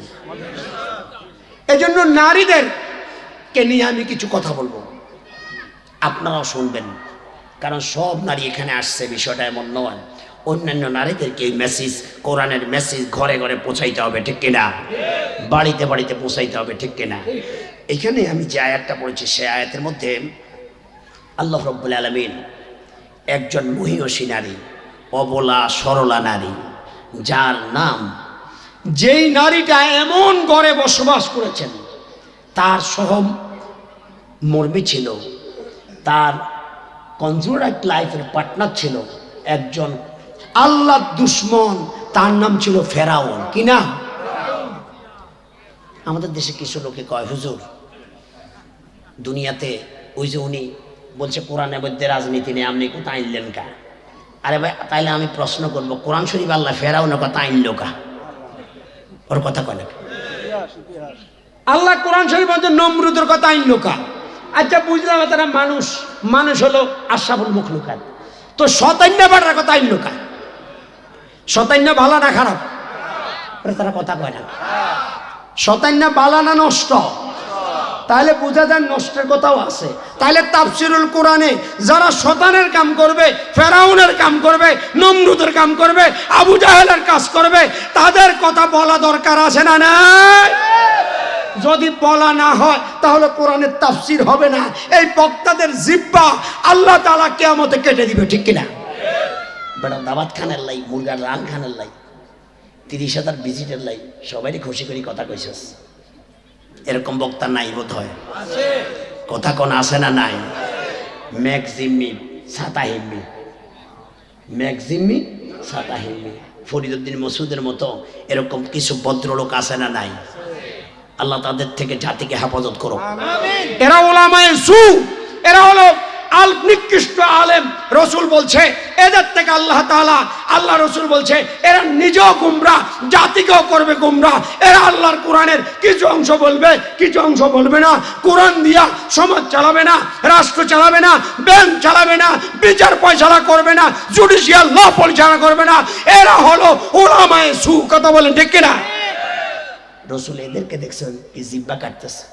এজন্য নারীদেরকে নিয়ে আমি কিছু কথা বলবো, আপনারাও শুনবেন, কারণ সব নারী এখানে আসছে, বিষয়টা এমন নয়। অন্যান্য নারীদেরকে এই মেসেজ, কোরআনের মেসেজ ঘরে ঘরে পৌঁছাইতে হবে, ঠিক কিনা? বাড়িতে বাড়িতে পৌঁছাইতে হবে, ঠিক কিনা? এখানে আমি যে আয়াতটা পড়েছি, সে আয়াতের মধ্যে আল্লাহ রাব্বুল আলামিন একজন মহিয়সী নারী, অবলা সরলা নারী, যার নাম, যেই নারীটা এমন ঘরে বসবাস করেছেন, তার সহমর্মী ছিল, তার কনজুরাইট লাইফের পার্টনার ছিল একজন আল্লাহর দুশ্মন, তার নাম ছিল ফেরাউন। কি নাম? আমাদের দেশে কিছু লোকে কয়, হুজুর দুনিয়াতে ওই যে উনি বলছে কোরআনের মধ্যে রাজনীতি নেই, আপনি কোথায় আনলেন কা? আরে ভাই, তাইলে আমি প্রশ্ন করবো, কোরআন শরীফ আল্লাহ ফেরাউনের কথা আনলো কা? ওর কথা কয় না। আল্লাহ কোরআন শরীফের মধ্যে নমরুদের কথা আইন কা? আচ্ছা বুঝলাম, তারা মানুষ, মানুষ হলো আশরাফুল মখলুকাত, তো শতান্য বাটার কথা আইন কা? শতান্য ভালো না খারাপ? তারা কথা কয় না। শতান্য বালা না নষ্ট? তাহলে বোঝা যায় নষ্টের কথাও আছে। তাহলে তাফসিরুল কোরআনে যারা শতানের কাম করবে, ফেরাউনের কাম করবে, নমরুদের কাম করবে, আবু জাহেলের কাজ করবে, তাদের কথা বলা দরকার আছে না নাই? যদি বলা না হয় তাহলে কোরআনের তাফসির হবে না। এই বক্তাদের জিহ্বা আল্লাহ তাআলা কিয়ামতে কেটে দিবে, ঠিক কিনা? বেটা দাবাত খানের লাই, মুরগার রান খানের লাই, 30,000 ভিজিটের লাই, সবাই খুশি করি কথা কইছস। এরকম বক্তা নাই বোধ হয়, কথা কোন আছে না নাই? ম্যাক্সিমি সাতাহিমি, ম্যাক্সিমি সাতাহিমি, ফরিদউদ্দিন মসুদের মতো এরকম কিছু ভদ্রলোক আছে না নাই? আল্লাহ তাদের থেকে জাতিকে হেফাজত করো। এরা ওলামায়ে সু, এরা হলো আল নিকৃষ্ট আলেম। রসুল বলছে এদের থেকে আল্লাহ তাআলা, আল্লাহ রসুল বলছে এরা নিজেও গুমরা, জাতিকেও করবে গুমরা। এরা আল্লাহর কোরআনের কিছু অংশ বলবে, কিছু অংশ বলবে না। কোরআন দিয়া সমাজ চালাবে না, রাষ্ট্র চালাবে না, ব্যাংক চালাবে না, বিচার পয়সালা করবে না, জুডিশিয়াল ল পরিচালনা করবে না। এরা হলো ওলামায়ে সু। কথা বলেন ঠিক কিনা? রসুল এদেরকে দেখছেন কি জিব্বা কাটতেছে।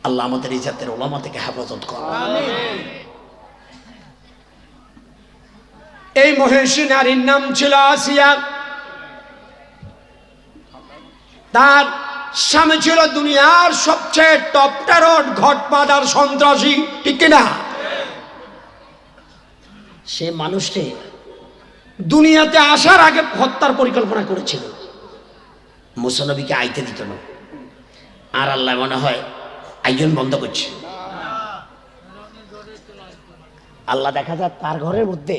আল্লাহ আমাদের এই জাতের ওলামা থেকে হেফাজত করো। এই মহিষী নারীর নাম ছিল আসিয়া। তার স্বামী ছিল দুনিয়ার সবচেয়ে টপ টেরর ঘটবাদার সন্ত্রাসী, ঠিক কিনা? সে মানুষটি দুনিয়াতে আসার আগে হত্যার পরিকল্পনা করেছিল। মুসা নবীকে আইতে দিত না, আর আল্লাহ মনে হয় আয়োজন বন্ধ করছে। আল্লাহ দেখা যায় তার ঘরের মধ্যে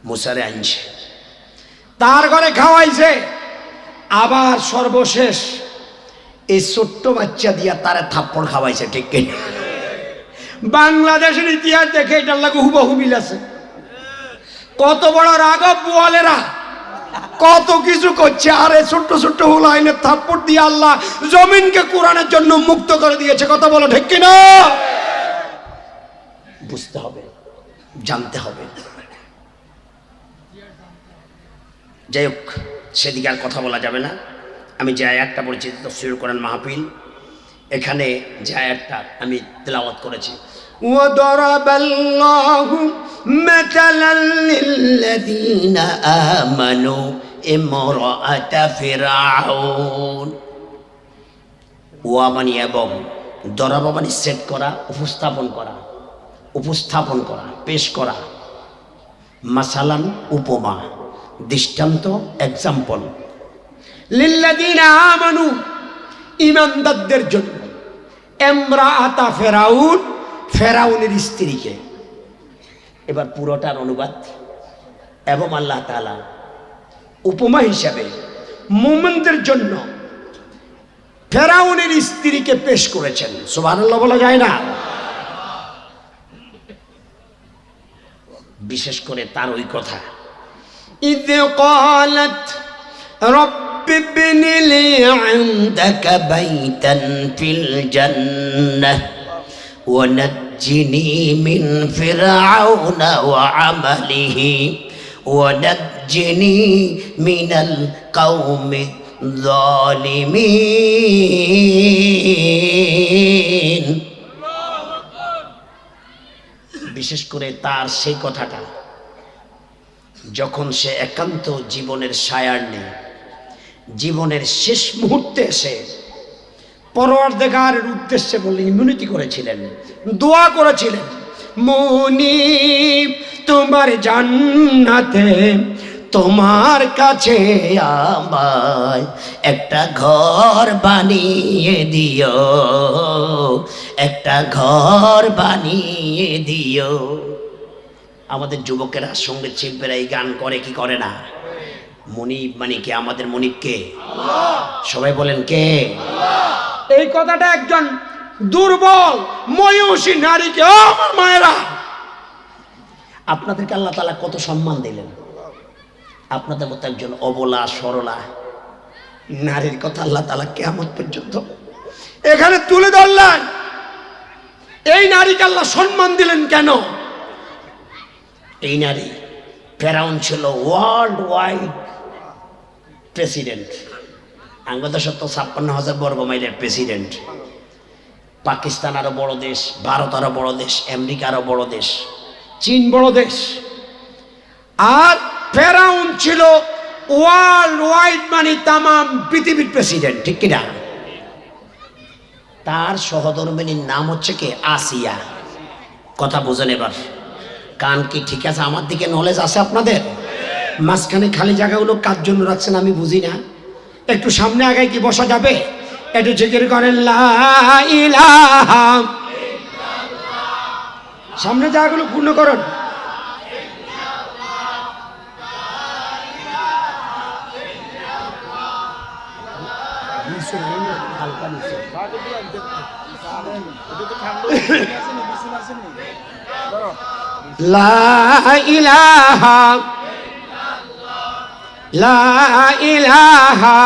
মুসারে আনছে, তার ঘরে খাওয়াইছে, আবার সর্বশেষ এই ছোট্ট বাচ্চা দিয়া তারে থাপ্পড় খাওয়াইছে, ঠিক কি? বাংলাদেশের ইতিহাস দেখে এটার লাগে হুবহু মিল আছে। কত বড় রাঘব বোয়ালেরা কত কিছু করছে, আর এই ছোট্ট ছোট্ট হুলাইনের থাপ্পড় দিয়ে আল্লাহ জমিনকে কোরআনের জন্য মুক্ত করে দিয়েছে। কথা বলো ঠিক কিনা? বুঝতে হবে, জানতে হবে। যাই হোক, সেদিকে আর কথা বলা যাবে না। আমি যে আয়াতটা পড়েছি তাফসীরুল কোরআন মাহফিল, এখানে যে আয়াতটা আমি তেলাওয়াত করেছি, وضرب الله مثلا للذين آمنوا امرأة فرعون। ওয়া মানে এবং, দরাবা মানে সেট করা, উপস্থাপন করা, উপস্থাপন করা, পেশ করা, মাসালান উপমা, দৃষ্টান্ত, এক্সাম্পল। লিল্লাযীনা আমানু, ঈমানদারদের জন্য। ইমরাআতা ফিরাউন, ফেরাউনের স্ত্রীকে। এবার পুরোটার অনুবাদ এবং আল্লাহ তাআলা উপমা হিসাবে মুমিনদের জন্য ফেরাউনের স্ত্রীকে পেশ করেছেন। সুবহানাল্লাহ বলা যায় না? বিশেষ করে তার ওই কথা, إذ قالت رب ابن لي عندك بيتا في الجنة ونجني من فرعون وعمله ونجني من القوم الظالمين। বিশেষ করে তার সেই কথাটা যখন সে একান্ত জীবনের সায়ার নেই, জীবনের শেষ মুহূর্তে এসে পরওয়ারদিগারের উদ্দেশ্যে বলে মিনতি করেছিলেন, দোয়া করেছিলেন, মুনিব তোমার জান্নাতে তোমার কাছে আমায় একটা ঘর বানিয়ে দিও, একটা ঘর বানিয়ে দিও। আমাদের যুবকেরা সঙ্গীত শিল্পীরা এই গান করে কি করে না? মনিব মানে কে? আমাদের মনিব কে? সবাই বলেন কে? এই কথাটা একজন দুর্বল ময়ূষী নারীকে, আমার মায়েরা, আপনাদেরকে আল্লাহ তাআলা কত সম্মান দিলেন। আপনাদের মতো একজন অবলা সরলা নারীর কথা আল্লাহ তাআলা কিয়ামত পর্যন্ত এখানে তুলে ধরলেন। এই নারীকে আল্লাহ সম্মান দিলেন কেন? এই নারী ফেরাউন ছিল ওয়ার্ল্ড ওয়াইড প্রেসিডেন্ট, আঙ্গদ 56,000 বর্গ মাইলের প্রেসিডেন্ট। পাকিস্তান আরো বড় দেশ, ভারত আরো বড় দেশ, আমেরিকা আরো বড় দেশ, চীন বড় দেশ। আর ফেরাউন ছিল ওয়ার্ল্ড ওয়াইড মানে তামাম পৃথিবীর প্রেসিডেন্ট, ঠিক কিনা? তার সহধর্মিনীর নাম হচ্ছে কি? আসিয়া। কথা বোঝেন এবার? কান কি ঠিক আছে? আমার দিকে নলেজ আছে আপনাদের? মাঝখানে খালি জায়গাগুলো কার জন্য রাখছেন আমি বুঝি না। একটু সামনে আগায় কি বসা যাবে? একটু জিকির করেন লা ইলাহা, সামনে জায়গাগুলো পূর্ণ করুন। লা ইলাহা লা ইলাহা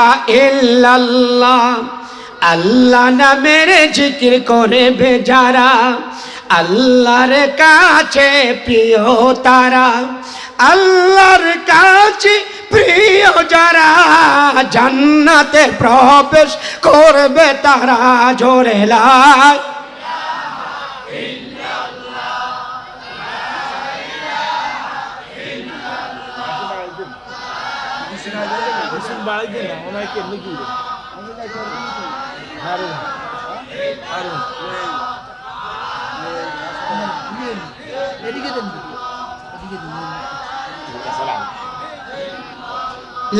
ইল্লাল্লাহ, আল্লাহ নামের জিকির করে বেজারা, আল্লাহর কাছে প্রিয় তারা, আল্লাহর কাছে প্রিয় যারা, জান্নাতে প্রবেশ করবে তারা। জোরে লা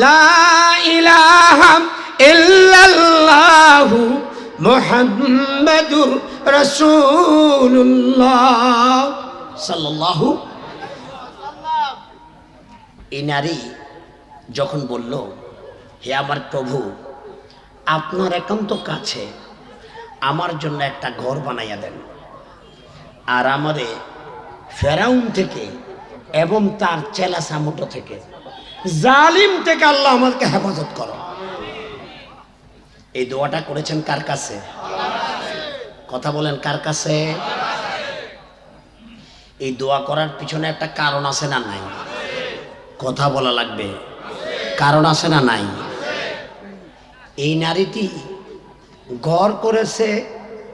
লা ইলাহা ইল্লাল্লাহু মুহাম্মাদুর রাসূলুল্লাহ সাল্লাল্লাহু। এই নারী যখন বলল, হে আমার প্রভু, আপনার একান্ত কাছে আমার জন্য একটা ঘর বানাইয়া দেন, আর আমারে ফেরাউন থেকে এবং তার চেলা সামুটো থেকে, জালিম থেকে আল্লাহ আমাকে হেফাজত করো। এই দোয়াটা করেছেন কার কাছে? কথা বলেন, কার কাছে? এই দোয়া করার পিছনে একটা কারণ আছে না নাই? কথা বলা লাগবে। কারণ আছে না নাই? এই নারীটি ঘর করেছে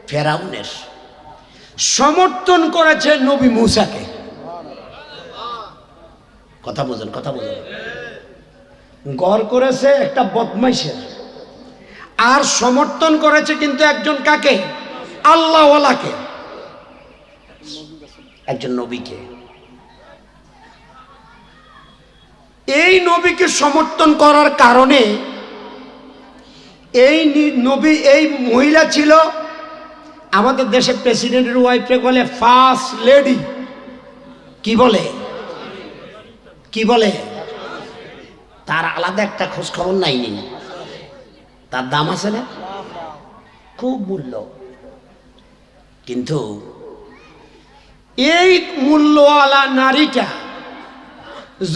ফেরাউনের, সমর্থন করেছে নবী মূসাকে। কথা বুঝেন, কথা বুঝেন। ঘর করেছে একটা বদমাইশের, আর সমর্থন করেছে কিন্তু একজন কাকে? আল্লাহওয়ালাকে, একজন নবীকে। এই নবীকে সমর্থন করার কারণে এই নবী, এই মহিলা ছিল আমাদের দেশে প্রেসিডেন্টের ওয়াইফকে বলে ফার্স্ট লেডি। কি বলে? কি বলে? তার আলাদা একটা খোঁজ খবর নাই নি? তার দাম আছে না? খুব মূল্য। কিন্তু এই মূল্যওয়ালা নারীটা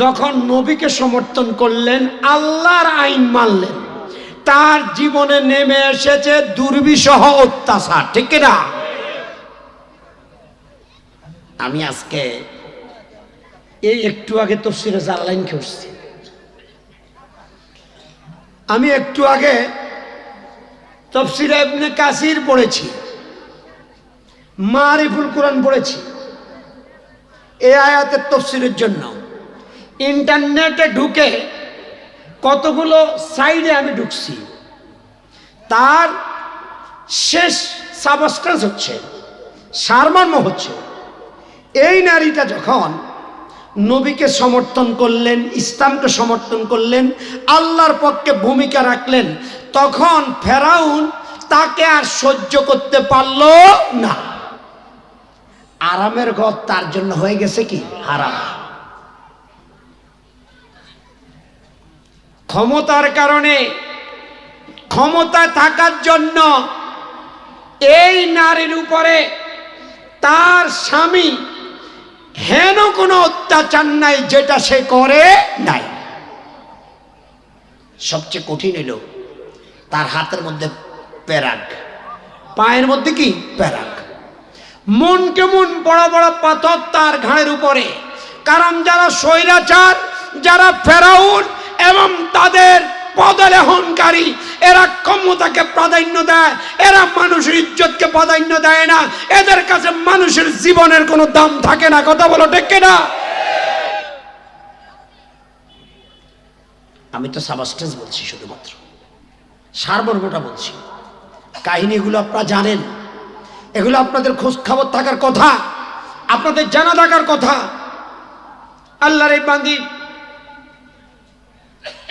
যখন নবীকে সমর্থন করলেন, আল্লাহর আইন মানলেন, তার জীবনে নেমে এসেছে দুর্বিষহ অত্যাচার। ঠিক না? আমি আজকে এই একটু আগে তফসিরে জালালাইন করছি। আমি একটু আগে তাফসীরে ইবনে কাসির পড়েছি, মারিফুল কোরআন পড়েছি এই আয়াতের তাফসীরের জন্য। ইন্টারনেটে ঢুকে কতগুলো সাইডে আমি ঢুকছি, তার শেষ সাবস্টেন্স হচ্ছে, সারমর্ম হচ্ছে, এই নারীটা যখন নবীকে সমর্থন করলেন, ইসলামকে সমর্থন করলেন, আল্লাহর পক্ষে ভূমিকা রাখলেন, তখন ফেরাউন তাকে আর সহ্য করতে পারল না। আরামের ঘর তার জন্য হয়ে গেছে কি হারাম। ক্ষমতার কারণে, ক্ষমতা থাকার জন্য এই নারীর উপরে তার স্বামী হেন কোনো অত্যাচার নাই যেটা সে করে নাই। সবচেয়ে কঠিন হলো তার হাতের মধ্যে প্যারাগ, পায়ের মধ্যে কি প্যারাগ। মন কেমন বড় বড় পাথর তার ঘাড়ের উপরে। কারণ যারা স্বৈরাচার, যারা ফেরাউন এবং তাদের পদলেহনকারী, এরা ক্ষমতাকে প্রাধান্য দেয়, এরা মানুষের ইজ্জতকে প্রাধান্য দেয় না, এদের কাছে মানুষের জীবনের কোনো দাম থাকে না। কথা বলো ঠিক না? আমি তো সাবস্টেন্স বলছি, শুধুমাত্র সারমর্মটা বলছি। কাহিনীগুলো আপনারা জানেন, এগুলো আপনাদের খোঁজ খবর থাকার কথা, আপনাদের জানা থাকার কথা। আল্লাহর এই বান্দী,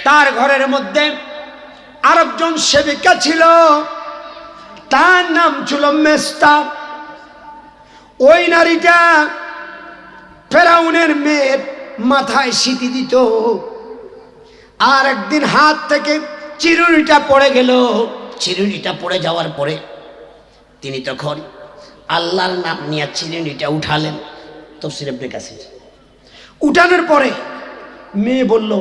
তার ঘরের মধ্যে আরেকজন সেবিকা ছিল, তার নাম ছিল মেস্তা। ওই নারীটা ফেরাউনের মেয়ের মাথায় সিটি দিত। আর একদিন হাত থেকে চিরুনিটা পড়ে গেল। চিরুনিটা পড়ে যাওয়ার পরে তিনি তখন আল্লাহর নাম নিয়ে চিরুনিটা উঠালেন। তাফসীর ইবনে কাসির। উঠানোর পরে মেয়ে বলল,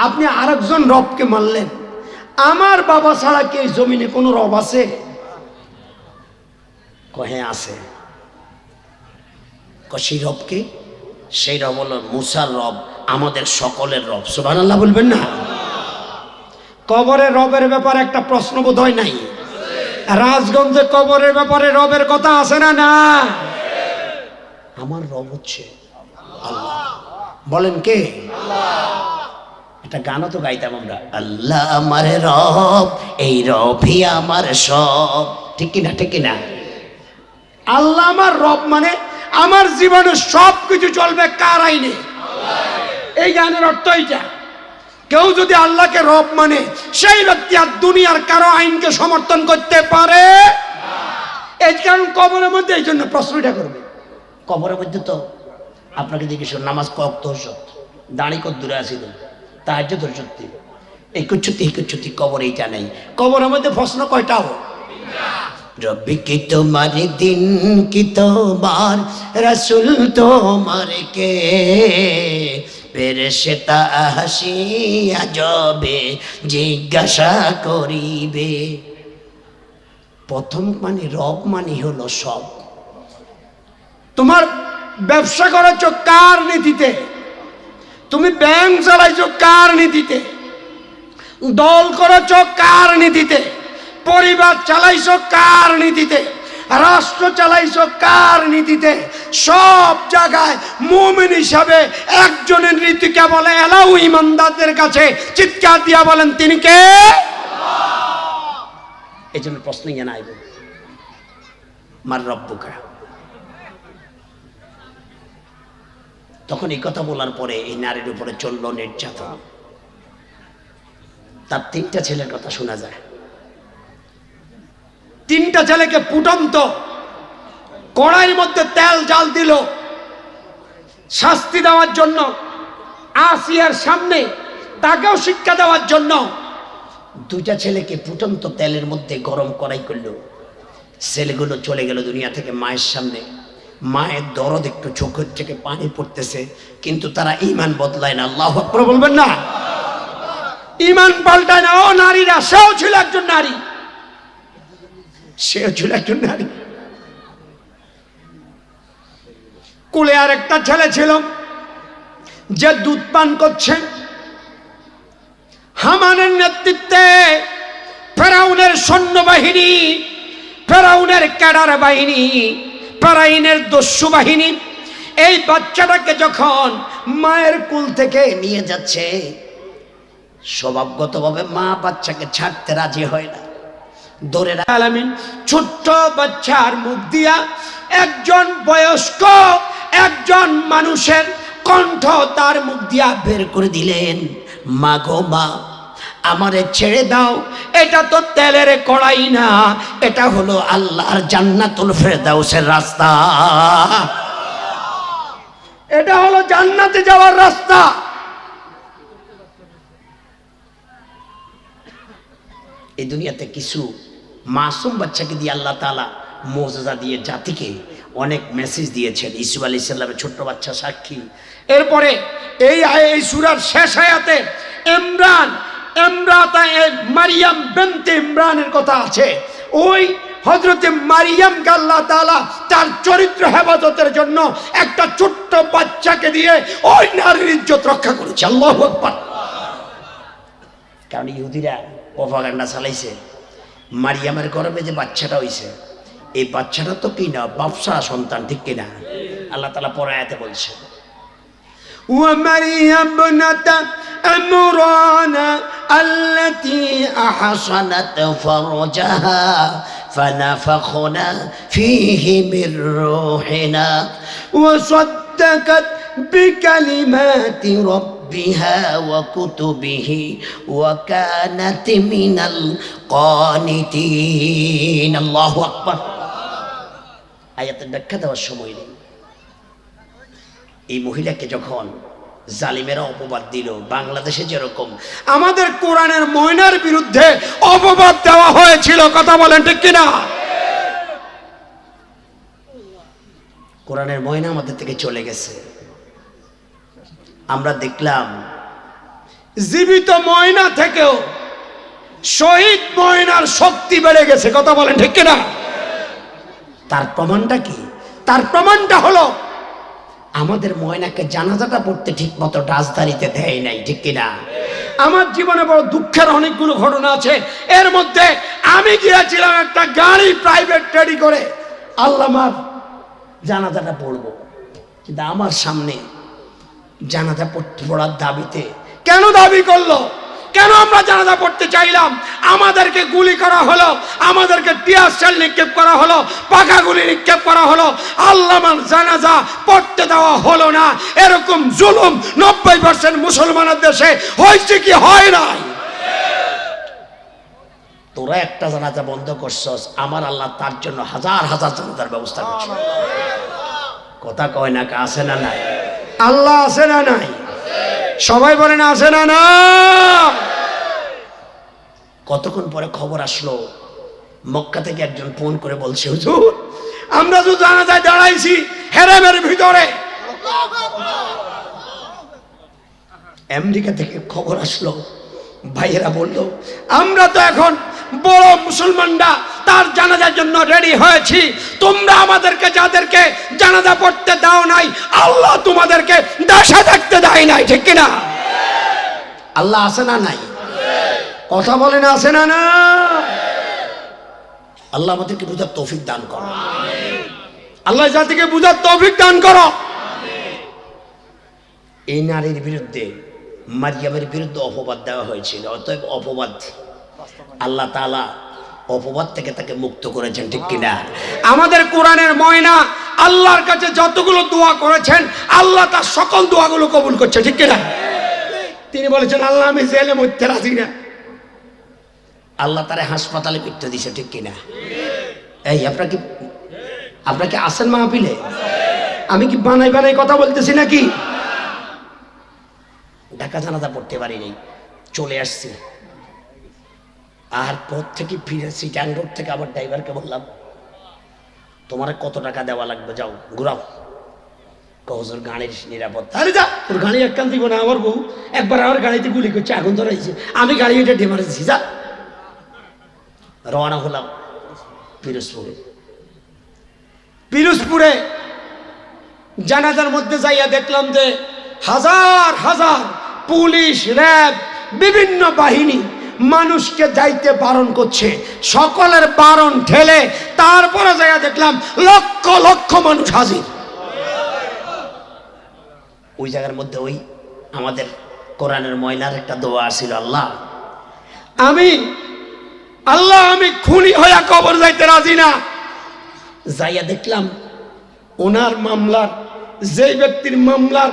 আপনি আরেকজন রবকে মানলেন, আমার বাবা ছাড়া কি এই জমিনে কোনো রব আছে? কহে আছে। সেই রব কে? সেই রব হলো মুসার রব, আমাদের সকলের রব। সুবহানাল্লাহ বলবেন না? কবরের রবের ব্যাপারে একটা প্রশ্ন বোধ হয় নাই? রাজগঞ্জে কবরের ব্যাপারে রবের কথা আছে না? না, আমার রব হচ্ছে আল্লাহ। বলেন কে? একটা গানও তো গাইতাম আমরা, আল্লাহ আমার রব, এই রবই আমার সব। ঠিক কিনা? ঠিক কিনা? আল্লাহ আমার রব মানে আমার জীবনে সব কিছু চলবে কার আইনে? এই গানের অর্থ এইটা। কেউ যদি আল্লাহকে রব মানে, সেই ব্যক্তি আর দুনিয়ার কারো আইনকে সমর্থন করতে পারে। এই কারণ কবরের মধ্যে এই জন্য প্রশ্নটা করবে। কবরের মধ্যে তো আপনাকে জিজ্ঞেস নামাজ কত সত্য, দাঁড়ি কত দূরে আসিল, তাহাজ্জুদ সত্যি, এই কুচ্ছুতি কবর এইটা নেই। কবরের মধ্যে প্রশ্ন কয়টাও? রব্বি কি তোমার দিন, কি তোমার রাসূল, তোমার কে? ফেরেশতা হাসিয়া যাবে জিজ্ঞাসা করিবে। প্রথম মানে রব মানে হলো সব। তোমার ব্যবসা করেছ কার নীতিতে? তুমি ব্যাংক চালাইছো কার নীতিতে? দল করেছ কার নীতিতে? পরিবার চালাইছো কার নীতিতে? রাষ্ট্র চালাইছো কার নীতিতে? সব জায়গায় মুমিন হিসাবে একজনের নীতিকে বলে এলাউ। ইমানদারদের কাছে চিৎকার দিয়া বলেন, তিনি কে? এই জন্য প্রশ্ন জানাইব, মার রব্বুকা। তখন এই কথা বলার পরে এই নারীর উপরে চলল নির্যাতন। তার 3টা ছেলের কথা শোনা যায়। 3টা ছেলেকে ফুটন্ত কড়াইয়ের মধ্যে তেল জাল দিল শাস্তি দেওয়ার জন্য, আসিয়ার সামনে তাকেও শিক্ষা দেওয়ার জন্য। দুইটা ছেলেকে ফুটন্ত তেলের মধ্যে গরম কড়াই করলো। ছেলেগুলো চলে গেল দুনিয়া থেকে মায়ের সামনে। মায়ের দরদ একটু চোখের থেকে পানি পড়তেছে, কিন্তু তারা ঈমান বদলায় না। আল্লাহু আকবার বলবেন না? ঈমান পাল্টায় না। ও নারীরা, সেও ছিল একজন নারী, সেও ছিল একজন নারী। কুলে আর একটা ছেলে ছিল যে দুধ পান করছে। হামানের নেতৃত্বে ফেরাউনের সৈন্যবাহিনী, ফেরাউনের ক্যাডার বাহিনী, ফেরাউনের দস্যু বাহিনী এই বাচ্চাটাকে যখন মায়ের কুল থেকে নিয়ে যাচ্ছে, স্বভাবগতভাবে মা বাচ্চাকে ছাড়তে রাজি হয় না। ধরে আলামিন ছোট্ট বাচ্চার মুখ দিয়া একজন বয়স্ক, একজন মানুষের কণ্ঠ তার মুখ দিয়া বের করে দিলেন, মা গো মা, আমারে ছেড়ে দাও। এটা তো তেলের কড়াই না, এটা হলো আল্লাহর জান্নাতুল ফেরদাউসের রাস্তা। এটা হলো জান্নাতে যাওয়ার রাস্তা। এই দুনিয়াতে কিছু মাসুম বাচ্চাকে দিয়ে আল্লাহ তাআলা মুজিজা দিয়ে জাতিকে অনেক মেসেজ দিয়েছেন। ইসুফ আলাইহিস সালামের ছোট্ট বাচ্চা সাক্ষী। এরপরে এই সূরার শেষ আয়াতে মারিয়াম বিনতে ইমরানের কথা আছে। ওই হযরতে মারিয়ামকে আল্লাহ তাআলা তার চরিত্র হেফাজতের জন্য একটা ছোট্ট বাচ্চাকে দিয়ে ওই নারীর ইজ্জত রক্ষা করেছে। আল্লাহু আকবার। কারণ ইহুদিরা প্রপাগান্ডা চালাইছে, মারিয়ামের গর্ভে যে বাচ্চাটা হইছে, এই বাচ্চাটা তো কি না বাপসা সন্তান, ঠিক কিনা? আল্লাহ তাআলা পরে আয়াতে বলছে, ومريم ابنة عمران التي أحصنت فرجها فنفخنا فيه من روحنا وصدقت بكلمات ربها وكتبه وكانت من القانتين। الله أكبر। আয়াতের ব্যাখ্যা দেওয়ার সময় নেই। এই মহিলাকে যখন জালিমেরা অপবাদ দিল, বাংলাদেশে যেরকম আমাদের কোরআনের ময়নার বিরুদ্ধে অপবাদ দেওয়া হয়েছিল, কথা বলেন ঠিক কিনা? কোরআনের ময়না আমাদের থেকে চলে গেছে। আমরা দেখলাম জীবিত ময়না থেকেও শহীদ ময়নার শক্তি বেড়ে গেছে, কথা বলেন ঠিক কিনা? তার প্রমাণটা কি? তার প্রমাণটা হলো আমাদের ময়নাকে জানাজাটা পড়তে ঠিক মতো রাজধানীতে দেয় নাই, ঠিক কিনা? আমার জীবনে বড় দুঃখের অনেকগুলো ঘটনা আছে। এর মধ্যে আমি গিয়েছিলাম একটা গাড়ি প্রাইভেট রেডি করে আল্লামার জানাজাটা পড়বো, কিন্তু আমার সামনে জানাজা পড়ার দাবিতে কেন দাবি করলো? কেন আমরা জানাজা পড়তে চাইলাম? আমাদেরকে গুলি করা হলো, আমাদেরকে টিয়ার শেল নিক্ষেপ করা হলো, পাকা গুলি নিক্ষেপ করা হলো, আল্লামার জানাজা পড়তে দেওয়া হলো না। এরকম জুলুম 90% মুসলমানের দেশে হয়েছে কি হয় নাই? তোরা একটা জানাজা বন্ধ করছস, আমার আল্লাহ তার জন্য হাজার হাজার জানাজার ব্যবস্থা করছে। কথা কয় না, আছে না নাই? আল্লাহ আছে না নাই? সবাই বলেন আছে না না? কতক্ষণ পরে খবর আসলো, মক্কা থেকে একজন ফোন করে বলছে, হুজুর আমরা তো জানাজায় দাঁড়াইছি হেরেমের ভিতরে। আমেরিকা থেকে খবর আসলো, ভাইয়েরা বলল, আমরা তো এখন বড় মুসলমানরা তার জানাজার জন্য রেডি হয়েছি। তোমরা আমাদেরকে যাদেরকে জানাজা পড়তে দাও নাই, আল্লাহ তোমাদেরকে দেশে থাকতে দেয় নাই, ঠিক কিনা? আল্লাহ আছে না নাই? কথা বলেন আছে না না? আল্লাহ আমাদেরকে বুঝার তৌফিক দান করো। আল্লাহ জাতিকে বুঝার তৌফিক দান করো। এই নারীর বিরুদ্ধে, মারিয়ামের বিরুদ্ধে অপবাদ দেওয়া হয়েছিল, অতএব অপবাদ আল্লাহ তাআলা অপবাদ থেকে তাকে মুক্ত করেছেন, ঠিক কিনা? আমাদের কোরআনের ময়না আল্লাহর কাছে যতগুলো দোয়া করেছেন, আল্লাহ তার সকল দোয়াগুলো কবুল করছে, ঠিক কিনা? তিনি বলেছেন, আল্লাহ আমি জেলে মরতে রাজি না। আল্লাহ তারে হাসপাতালে মৃত্যু দিছে, ঠিক কিনা? এই আপনার কি আপনাকে আসেন মাহফিলে? আমি কি বানাই বানাই কথা বলতেছি নাকি? ঢাকা জানাজা পড়তে পারিনি, চলে আসছি। আর পথ থেকে ফিরেছি ট্যাং রোড থেকে, আবার ড্রাইভারকে বললাম তোমার কত টাকা দেওয়া লাগবে, যাও ঘুরাও। হুজুর গাড়ির নিরাপত্তা। আরে যা, তোর গাড়ি একখান দিব না। আমার বউ একবার আমার গাড়িতে গুলি করছে, আগুন ধরাইছে, আমি গাড়ি এটা ডেমারেছি। যা। রওনা হলাম পিরোজপুরে। পিরোজপুরে জানাজার মধ্যে যাইয়া দেখলাম যে হাজার হাজার পুলিশ, র্যাব, বিভিন্ন বাহিনী মানুষকে যাইতে বারণ করছে। সকলের বারণ ঠেলে তারপরে যাইয়া দেখলাম লক্ষ লক্ষ মানুষ হাজির। ওই জায়গার মধ্যে ওই আমাদের কোরআনের ময়লার একটা দোয়া ছিল, আল্লাহ আমি খুনি হইয়া কবর যাইতে রাজি না। যাইয়া দেখলাম ওনার মামলার, যেই ব্যক্তির মামলার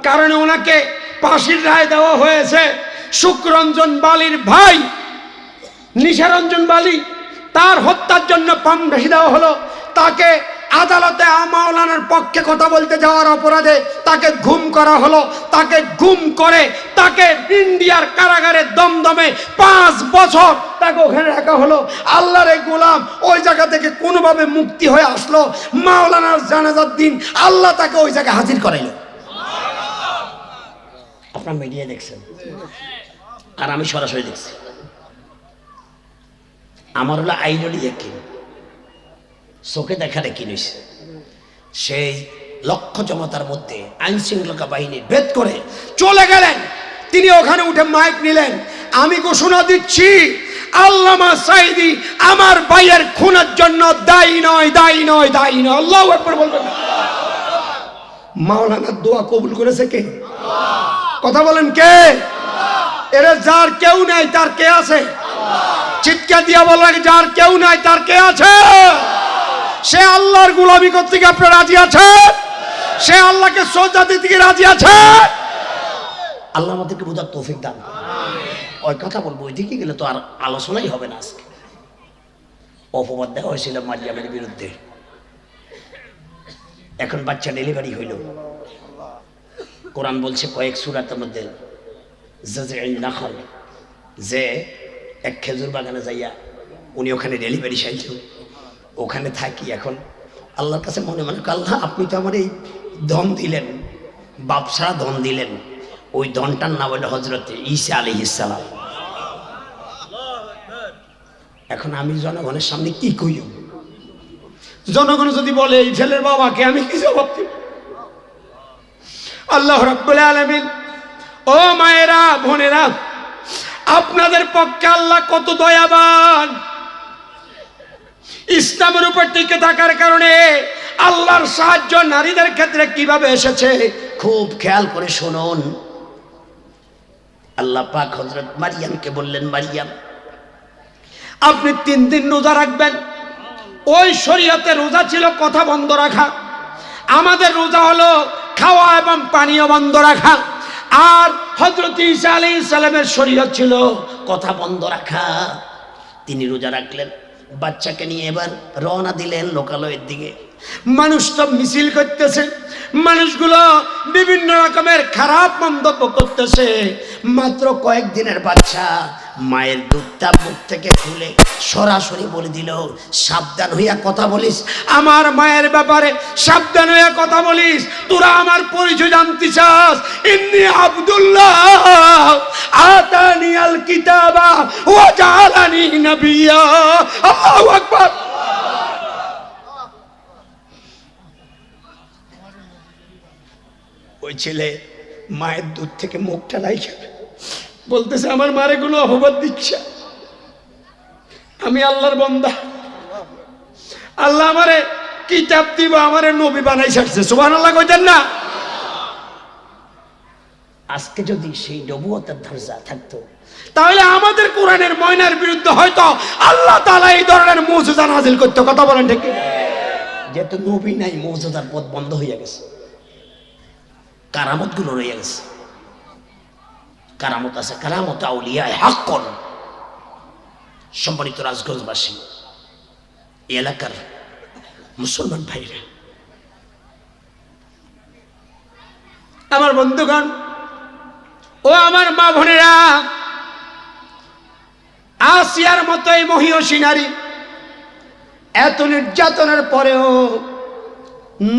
কারণে ওনাকে ফাঁসির রায় দেওয়া হয়েছে, সুখরঞ্জন বালির ভাই নিশারঞ্জন বালি, তার হত্যার জন্য ফাঁসি দেওয়া হলো। তাকে আদালতে মাওলানার পক্ষে কথা বলতে যাওয়ার অপরাধে তাকে গুম করা হলো। তাকে গুম করে তাকে ইন্ডিয়ার কারাগারে দমদমে 5 বছর তাকে ওখানে রাখা হলো। আল্লাহর এই গোলাম ওই জায়গা থেকে কোনোভাবে মুক্তি হয়ে আসলো। মাওলানার জানাজার দিন আল্লাহ তাকে ওই জায়গায় হাজির করাইল। আপনার মিডিয়া দেখছেন আর আমি সরাসরি দেখছি। আমার হলো আইনলি একই, চোখে দেখার কি নইছে। সেই লক্ষ্য জনতার মধ্যে আইন শৃঙ্খলা বাহিনী ভেদ করে চলে গেলেন। তিনি ওখানে উঠে মাইক নিলেন, আমি ঘোষণা দিচ্ছি আল্লামা সাঈদী আমার ভাইয়ের খুনের জন্য দায়ী নয়, দায়ী নয়, দায়ী নয়। আল্লাহু আকবার বলবেন। মাওলানার দোয়া কবুল করেছে কে? কথা বলেন কে? এরা যার কেউ নাই তার কে আছে? চিৎকার দিয়া বলেন, যার কেউ নাই তার কে আছে? সে আল্লাহর গোলামি করতে কি আপনি রাজি আছেন? সে আল্লাহকে শ্রদ্ধা দিতে কি রাজি আছে? আল্লাহ আমাদেরকে বোঝার তৌফিক দান। ওই কথা বলবো, ওইদিকে গেলে তো আর আলোচনাই হবে না। আজকে অপবাদ দেওয়া হয়েছিল মারিয়ামের বিরুদ্ধে। এখন বাচ্চা ডেলিভারি হইল। কোরআন বলছে কয়েক সূরাতের মধ্যে নাখল, যে এক খেজুর বাগানে যাইয়া উনি ওখানে ডেলিভারি সাইল, ওখানে থাকি। এখন আল্লাহর কাছে মনে মনে আল্লাহ আপনি তো আমার এই ধন দিলেন, বাপসারা ধন দিলেন, ওই ধনটার নাম হলো হযরত ঈসা আলাইহিস সালাম। এখন আমি জনগণের সামনে কি কইব? জনগণ যদি বলে এই ছেলের বাবাকে, আমি কি জবাব দিব? আল্লাহ রাব্বুল আলামিন, ও মায়েরা, বোনেরা, আপনাদের পক্ষে আল্লাহ কত দয়াবান। ইসলামের উপর টিকে থাকার কারণে আল্লাহর সাহায্য নারীদের ক্ষেত্রে কিভাবে এসেছে খুব খেয়াল করে শুনুন। আল্লাহ পাক হযরত মারিয়ামকে বললেন, মারিয়াম আপনি 3 দিন রোজা রাখবেন। ওই শরীয়তে রোজা ছিল কথা বন্ধ রাখা, আমাদের রোজা হলো খাওয়া এবং পানীয় বন্ধ রাখা। আর হযরত ঈসা আলাইহিস সালামের শরীয়ত ছিল কথা বন্ধ রাখা। তিনি রোজা রাখলেন, বাচ্চাকে নিয়ে এবার রওনা দিলেন লোকালয়ের দিকে। মানুষ সব মিছিল করতেছে, মানুষগুলো বিভিন্ন রকমের খারাপ মন্তব্য করতেছে। মাত্র কয়েকদিনের বাচ্চা মায়ের দুধটা মুখ থেকে খুলে সরাসরি বলে দিল, সাবধান হইয়া কথা বলিস, আমার মায়ের ব্যাপারে সাবধান হইয়া কথা বলিস। তোরা আমার পরিচয় জানতে চাস? ইন্নী আব্দুল্লাহ আতানি আল কিতাবা ওয়া জাআলানি নবিয়্যা। আল্লাহু আকবার। ওই ছেলে মায়ের দুধ থেকে মুখটা রাইখা বলতেছে, আমার মারে কোনো অপবাদ দিচ্ছে, আমি আল্লাহর বান্দা, আল্লাহ আমারে কিতাব দিব, আমারে নবী বানাই ছাড়ছে। সুবহানাল্লাহ কইতেন না? আজকে যদি সেই নবুয়তের দরজা থাকতো, তাহলে আমাদের কোরআনের ময়নার বিরুদ্ধে হয়তো আল্লাহ তাআলা এই ধরনের মুজিজা নাযিল করতে। কথা বলেন ঠিক কি? যেহেতু নবী নাই, মুজিজার পথ বন্ধ হয়ে গেছে, কারামত গুলো রয়ে গেছে। কারামত আছে, কারামত আউলিয়া হাক্কন। সম্মানিত রাজগঞ্জবাসী, এলাকার মুসলমান ভাইরা, আমার বন্ধুগণ, ও আমার মা বোনেরা, আসিয়ার মতো এই মহিয়সী নারী এত নির্যাতনের পরেও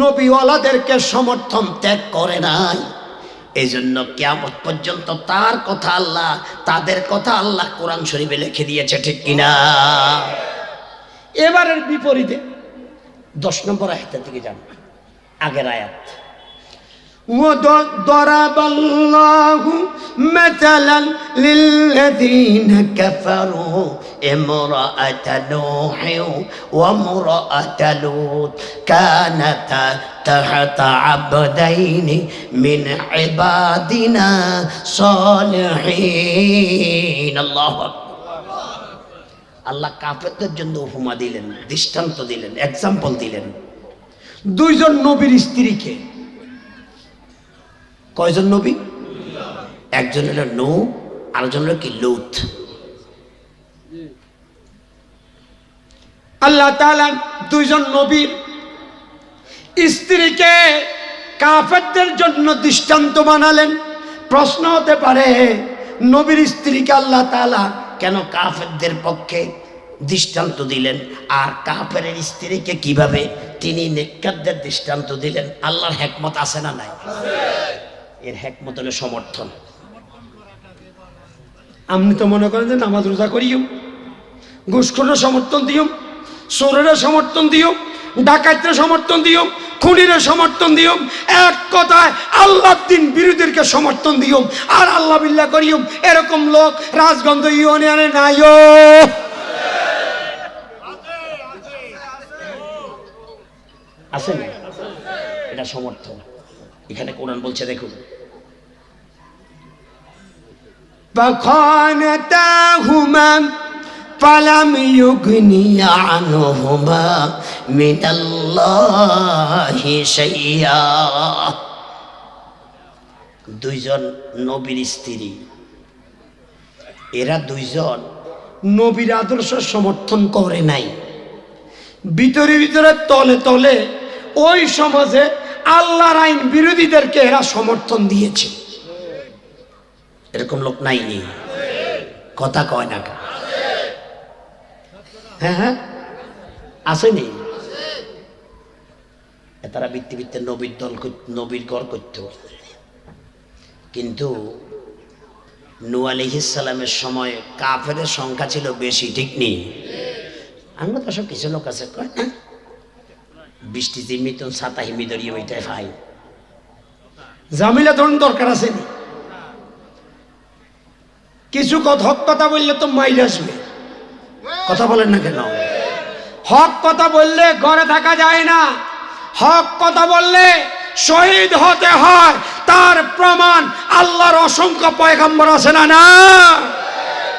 নবীওয়ালাদেরকে সমর্থন ত্যাগ করে নাই। এই জন্য কিয়ামত পর্যন্ত তার কথা আল্লাহ, তাদের কথা আল্লাহ কোরআন শরীফে লিখে দিয়েছে, ঠিক কিনা? এবারের বিপরীতে 10 নম্বর আয়াতের দিকে যান, আগের আয়াত। وضرب الله مثلا للذين كفروا امرأة نوح وامرأة لوط كانتا تحت عبدين من عبادنا صالحين الله أكبر। আল্লাহ কাফেরদের জন্য উপমা দিলেন, দৃষ্টান্ত দিলেন, এক্সাম্পল দিলেন। দুইজন নবীর স্ত্রীকে। কয়জন নবী? একজন হলো নূহ, আরেকজন হলো কি? লূত। আল্লাহ তাআলা দুইজন নবীর স্ত্রীকে কাফেরদের জন্য দৃষ্টান্ত বানালেন। প্রশ্ন হতে পারে, নবীর স্ত্রীকে আল্লাহ তাআলা কেন কাফেরদের পক্ষে দৃষ্টান্ত দিলেন, আর কাফেরের স্ত্রীকে কিভাবে তিনি নেককারদের দৃষ্টান্ত দিলেন? আল্লাহর হিকমত আছে না নাই? এর হিকমত হলো সমর্থন। আপনি তো মনে করেন যে নামাজ রোজা করিও, ঘুষখোরের সমর্থন দিও, চোরের সমর্থন দিও, ডাকাতের সমর্থন দিও, খুনির সমর্থন দিও, এক কথায় আল্লাহর দিন বিরোধীদেরকে সমর্থন দিও আর আল্লাহ বিল্লাহ করিও। এরকম লোক রাজগঞ্জ ইউনিয়নে নাইও। আছে না? এটা সমর্থন। এখানে কোরআন বলছে, দেখুন, فخانتاهما فلم يغنيا عنهما من الله شيئا। দুইজন নবীর স্ত্রী, এরা দুইজন নবীর আদর্শ সমর্থন করে নাই। ভিতরে ভিতরে তলে তলে ওই সমাজে আল্লাহর আইন বিরোধীদেরকে এরা সমর্থন দিয়েছে। এরকম লোক নাই নি? কথা কয় না? হ্যাঁ হ্যাঁ, আসেনি? তারা বৃত্তি নবীর দল, নবীর গড় করত। কিন্তু নূহ আলাইহিস সালামের সময় কাফেরের সংখ্যা ছিল বেশি, ঠিক নেই? আমরা তো সব কিছু লোক আছে কয় না, বৃষ্টি জিমিতন ছাতা হিমিদরিয়ে ওইটাই ভাই জামিলা ধরুন দরকার আছে নি? কিছু হক কথা বললে তো মাইল আসবে। কথা বলেন না কেন? হক কথা বললে ঘরে থাকা যায় না। হক কথা বললে শহীদ হতে হয়। তার প্রমাণ আল্লাহর অসংখ্য পয়গম্বর আছে না? না,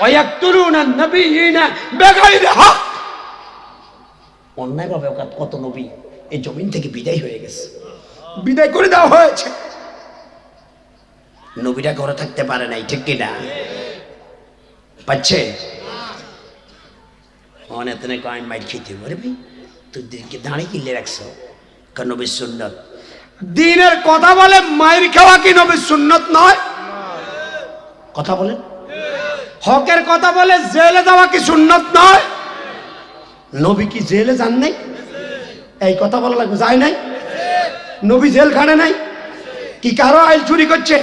ওয়ায়াকতুলুনা নবিয়িনা বিগাইরি হক। অন্যায় ভাবে কত নবী এই জমিন থেকে বিদায় হয়ে গেছে, বিদায় করে দেওয়া হয়েছে। নবীরা ঘরে থাকতে পারে নাই, ঠিক কিনা? পাচ্ছে অনেক কয়েন মাইট খেতে পারে ভাই, তুই দাঁড়িয়ে কিনলে রাখছো নবীর সুন্নত। দিনের কথা বলে মায়ের খাওয়া কি নবীর সুন্নত নয়? কথা বলেন। হকের কথা বলে জেলে যাওয়া কি সুন্নত নয়? নবী কি জেলে যান নাই? এই কথা বলা লাগবে, যায় নাই? নবী জেল খানে নাই? কি কারো আইল চুরি করছে,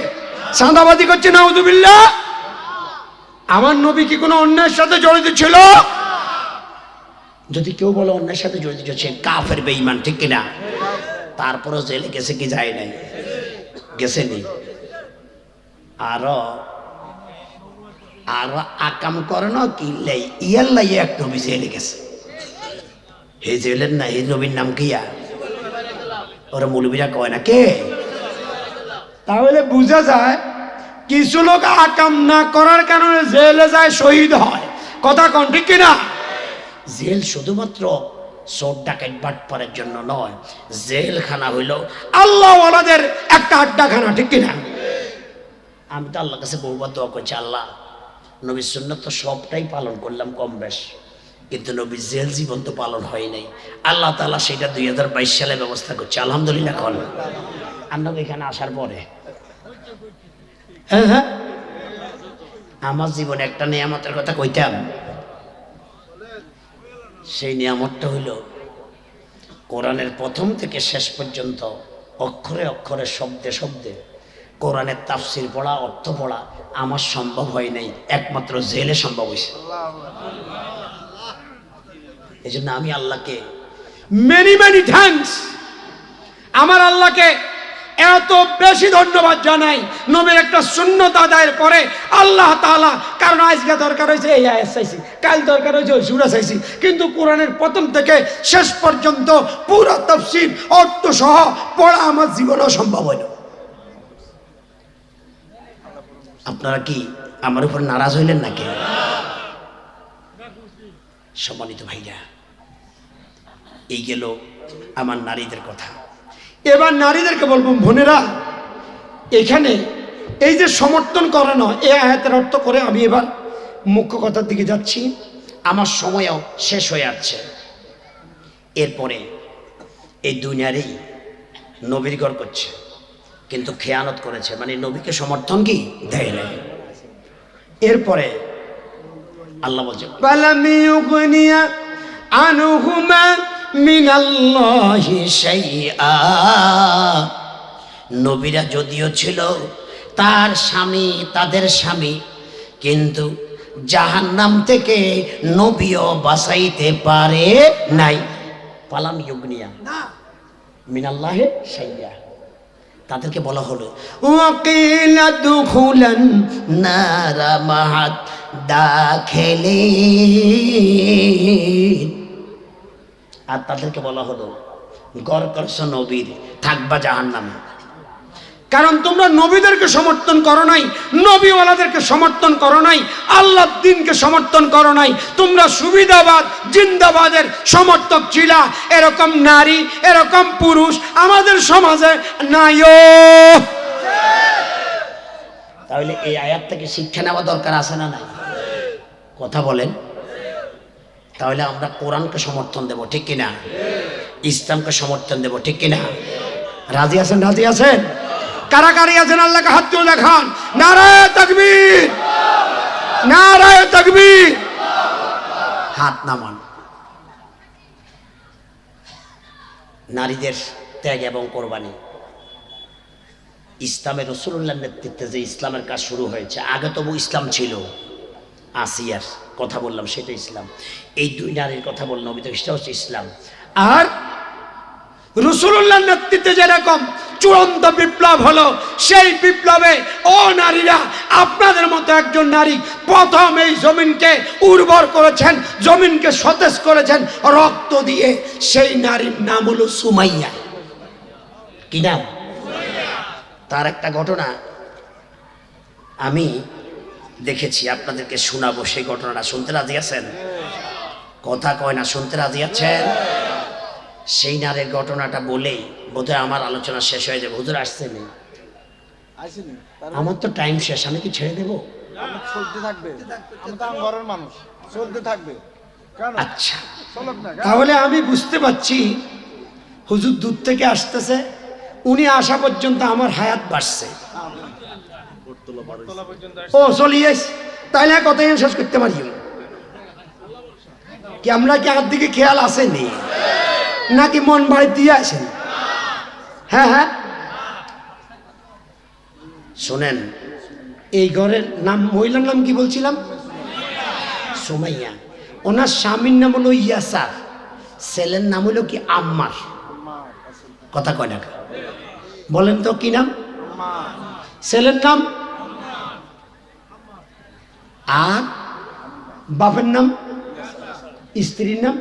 চাঁদাবাজি করছে? নাউযুবিল্লাহ। আমার নবী কি কোনো অন্যায়ের সাথে জড়িত ছিল? যদি কেউ বলে অন্যায়ের সাথে জড়িত সে কাফের বেঈমান, ঠিক কিনা? তারপরে জেলে গেছে কি যায় নাই? গেছে নি? আরো আকাম করে না কি ইয়াল্লাই এক নবী জেলে গেছে। হে জেলের না, এই নবীর নাম কি? ওরা মৌলবীরা কয় না কে? তাহলে বুঝা যায় কিছু লোক আকাম না করার কারণে জেলে যায়, শহীদ হয়। কথা কোন, ঠিক কিনা? জেল শুধুমাত্র চোর ডাকাত বাটপারের জন্য নয়, জেলখানা হইল আল্লাহওয়ালাদের একটা আড্ডাখানা, ঠিক কিনা? আমি তো আল্লাহর কাছে বহুবার দোয়া করছি, আল্লাহ নবীর সুন্নাত তো সবটাই পালন করলাম কম বেশ, কিন্তু নবীর জেল জীবন তো পালন হয় নাই। আল্লাহ তাআলা সেটা 2022 সালে ব্যবস্থা করছে, আলহামদুলিল্লাহ। কোন আপনাকে এখানে আসার পরে হ্যাঁ আমার জীবনে একটা নিয়ামতের কথা কইতাম। সেই নিয়ামতটা হইল কোরআনের প্রথম থেকে শেষ পর্যন্ত অক্ষরে অক্ষরে শব্দে শব্দে কোরআনের তাফসির পড়া, অর্থ পড়া আমার সম্ভব হয় নাই, একমাত্র জেলে সম্ভব হয়েছে। এই জন্য আমি আল্লাহকে মেনি মেনি থ্যাঙ্কস, আমার আল্লাহকে এত বেশি ধন্যবাদ জানাই নবীর একটা সুন্নত আদায়ের পরে আল্লাহ তাআলা। কারণ আজকে দরকার হয়েছে এই আয়াত চাইছি, কাল দরকার হয়েছে ওই সূরা চাইছি, কিন্তু কোরআনের প্রথম থেকে শেষ পর্যন্ত পুরো তাফসীর অর্থ সহ পড়া আমার জীবনেও সম্ভব হয় না। আপনারা কি আমার উপর নারাজ হইলেন নাকি? সম্মানিত ভাইরা, এই গেল আমার নারীদের কথা। এবার নারীদেরকে বলবো, বোনেরা এখানে এই যে সমর্থন করানো, এই আয়াতের অর্থ করে আমি এবার মুখ্য কথার দিকে যাচ্ছি। আমার সময়ও শেষ হয়ে যাচ্ছে। এরপরে এই দুনিয়ারেই নবীর ঘর করছে, কিন্তু খেয়ানত করেছে, মানে নবীকে সমর্থন কি দেয় নাই। এরপরে আল্লাহ বলছে পালামিউগনিয়া আনহুমা মিনাল্লাহি শাইআ, নবীরা যদিও ছিল তার স্বামী, তাদের স্বামী, কিন্তু জাহান্নাম থেকে নবীও বাঁচাইতে পারে নাই। পালাম ইউগনিয়া মিনাল্লাহি শাইআ, তাদেরকে বলা হলো ওয়াকিলা দুখুলান নারা মাহাদ দাখিলিন, আর তাদেরকে বলা হলো গড় করছো নবীর, থাকবা জাহান্নামে। কারণ তোমরা নবীদেরকে সমর্থন করো নাই, নবীওয়ালাদেরকে সমর্থন করো নাই, আল্লাহর দ্বীনকে সমর্থন করো নাই, তোমরা সুবিধাবাদ জিন্দাবাদের সমর্থক ছিলা। এরকম নারী, এরকম পুরুষ আমাদের সমাজে নাইও। তাহলে এই আয়াত থেকে শিক্ষা নেওয়া দরকার আছে না নাই? কথা বলেন। তাহলে আমরা কোরআনকে সমর্থন দেব, ঠিক কিনা? ইসলামকে সমর্থন দেব, ঠিক কিনা? রাজি আছেন? রাজি আছেন? কারাকারি আছেন? আল্লাহকে হাত তুলে দেখান। নারায়ে তাকবীর, নারায়ে তাকবীর। হাত নামান। নারীদের ত্যাগ এবং কোরবানি, ইসলামের রাসূলুল্লাহর নেতৃত্বে যে ইসলামের কাজ শুরু হয়েছে, আগে তবু ইসলাম ছিল, আসিয়ার কথা বললাম সেটা ইসলাম, এই দুই নারীর কথা বললাম সেটা হচ্ছে ইসলাম। আর রাসূলুল্লাহর নেতৃত্বে যেরকম চূড়ান্ত বিপ্লব হলো, সেই বিপ্লবে ও নারীরা, আপনাদের মতো একজন নারী প্রথম এই জমিনকে উর্বর করেছেন, জমিনকে সতেজ করেছেন রক্ত দিয়ে। সেই নারীর নাম হলো সুমাইয়া। কি নাম? তার একটা ঘটনা আমি দেখেছি, আপনাদেরকে শোনাবো। সেই ঘটনাটা শুনতে রাজি আছেন? কথা কয় না, শুনতে রাজি আছেন? সেই নারীর ঘটনাটা বলেই বোধহয় আমার আলোচনা শেষ হয়ে যাবে। হুজুর আসছেন? আমার তো টাইম শেষ, আমি কি ছেড়ে দেবো? চলতে থাকবে, আমি তো আমার ঘরের মানুষ, চলতে থাকবে। আচ্ছা, তাহলে আমি বুঝতে পারছি হুজুর দূর থেকে আসতেছে, উনি আসা পর্যন্ত আমার হায়াত বাড়ছে। ও চলিয়েস, তাহলে কথাই শেষ করতে পারি কি? আমরা কি আর দিকে খেয়াল আসেনি নাকি মন বাড়ি দিয়ে আসেন? হ্যাঁ হ্যাঁ, শোনেন, এই ঘরের নাম, মহিলার নাম কি বলছিলাম? সুমাইয়া। ওনার স্বামীর নাম হলো ইয়াসার, ছেলের নাম হলো কি? আম্মার। কথা কয় না? বলেন তো কি নাম? ছেলের নাম আর বাপের নাম, স্ত্রীর নাম,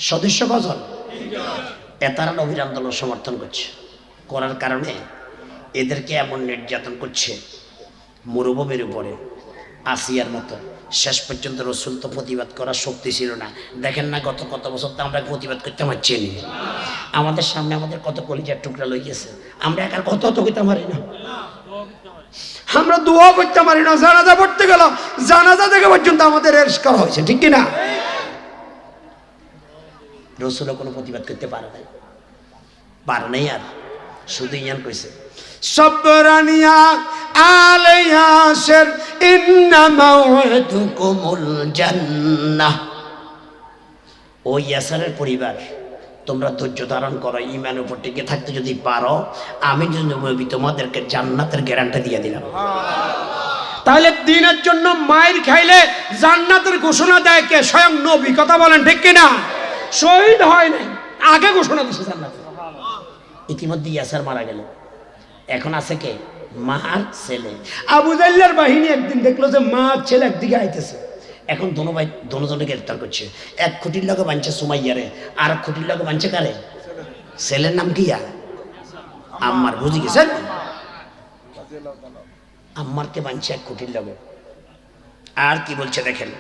সদস্য কজন? এতারা নবীর আন্দোলন সমর্থন করছে, করার কারণে এদেরকে এমন নির্যাতন করছে মরুভূমির উপরে, আসিয়ার মতো। শেষ পর্যন্ত রসুল তো প্রতিবাদ করার শক্তি ছিল না। দেখেন না গত কত বছর তো আমরা প্রতিবাদ করতে পারছি না। আমাদের সামনে আমাদের কত কলিজার টুকরা লই গেছে, আমরা একার কত তো কইতে পারি না। আমরা দোয়া করতে পারি না, জানাজা পড়তে গেল জানাজা থেকে পর্যন্ত আমাদের এরেস্ট করা হয়েছে, ঠিক কিনা? রসুলও কোনো প্রতিবাদ করতে পারে নাই আর শুধু ইয়ান কইছে সবরানিয়া আলে ইয়াসির ইন্না মাওয়াদুকুমুল জান্নাহ। ও ইয়াসারের পরিবার, তোমরা ধৈর্য ধারণ করো, ঈমানের উপর টিকে থাকতে যদি পারো, আমি নবী তোমাদেরকে জান্নাতের গ্যারান্টি দিয়ে দিলাম। তাহলে দিনের জন্য মায়ের খাইলে জান্নাতের ঘোষণা দেয় কে? স্বয়ং নবী। কথা বলেন ঠিক কিনা? শহীদ হয় নাই, আগে ঘোষণা দিচ্ছে জান্নাত। ইতিমধ্যে ইয়াসার মারা গেল, এখন আছে কে? মার ছেলে। আবু জাহলের বাহিনী একদিন দেখলো যে মা ছেলে একদিকে আইতেছে, এখন দোনোজনে গ্রেফতার করছে। এক খুঁটির লগে বাঁধছে সুমাইয়ারে, আর এক খুঁটির লগে বাঁধছে কারে? ছেলের নাম কি? আম্মার। বুঝি গেছেন? আম্মারকে বাঁধছে এক খুঁটির লগে। আর কি বলছে দেখেন,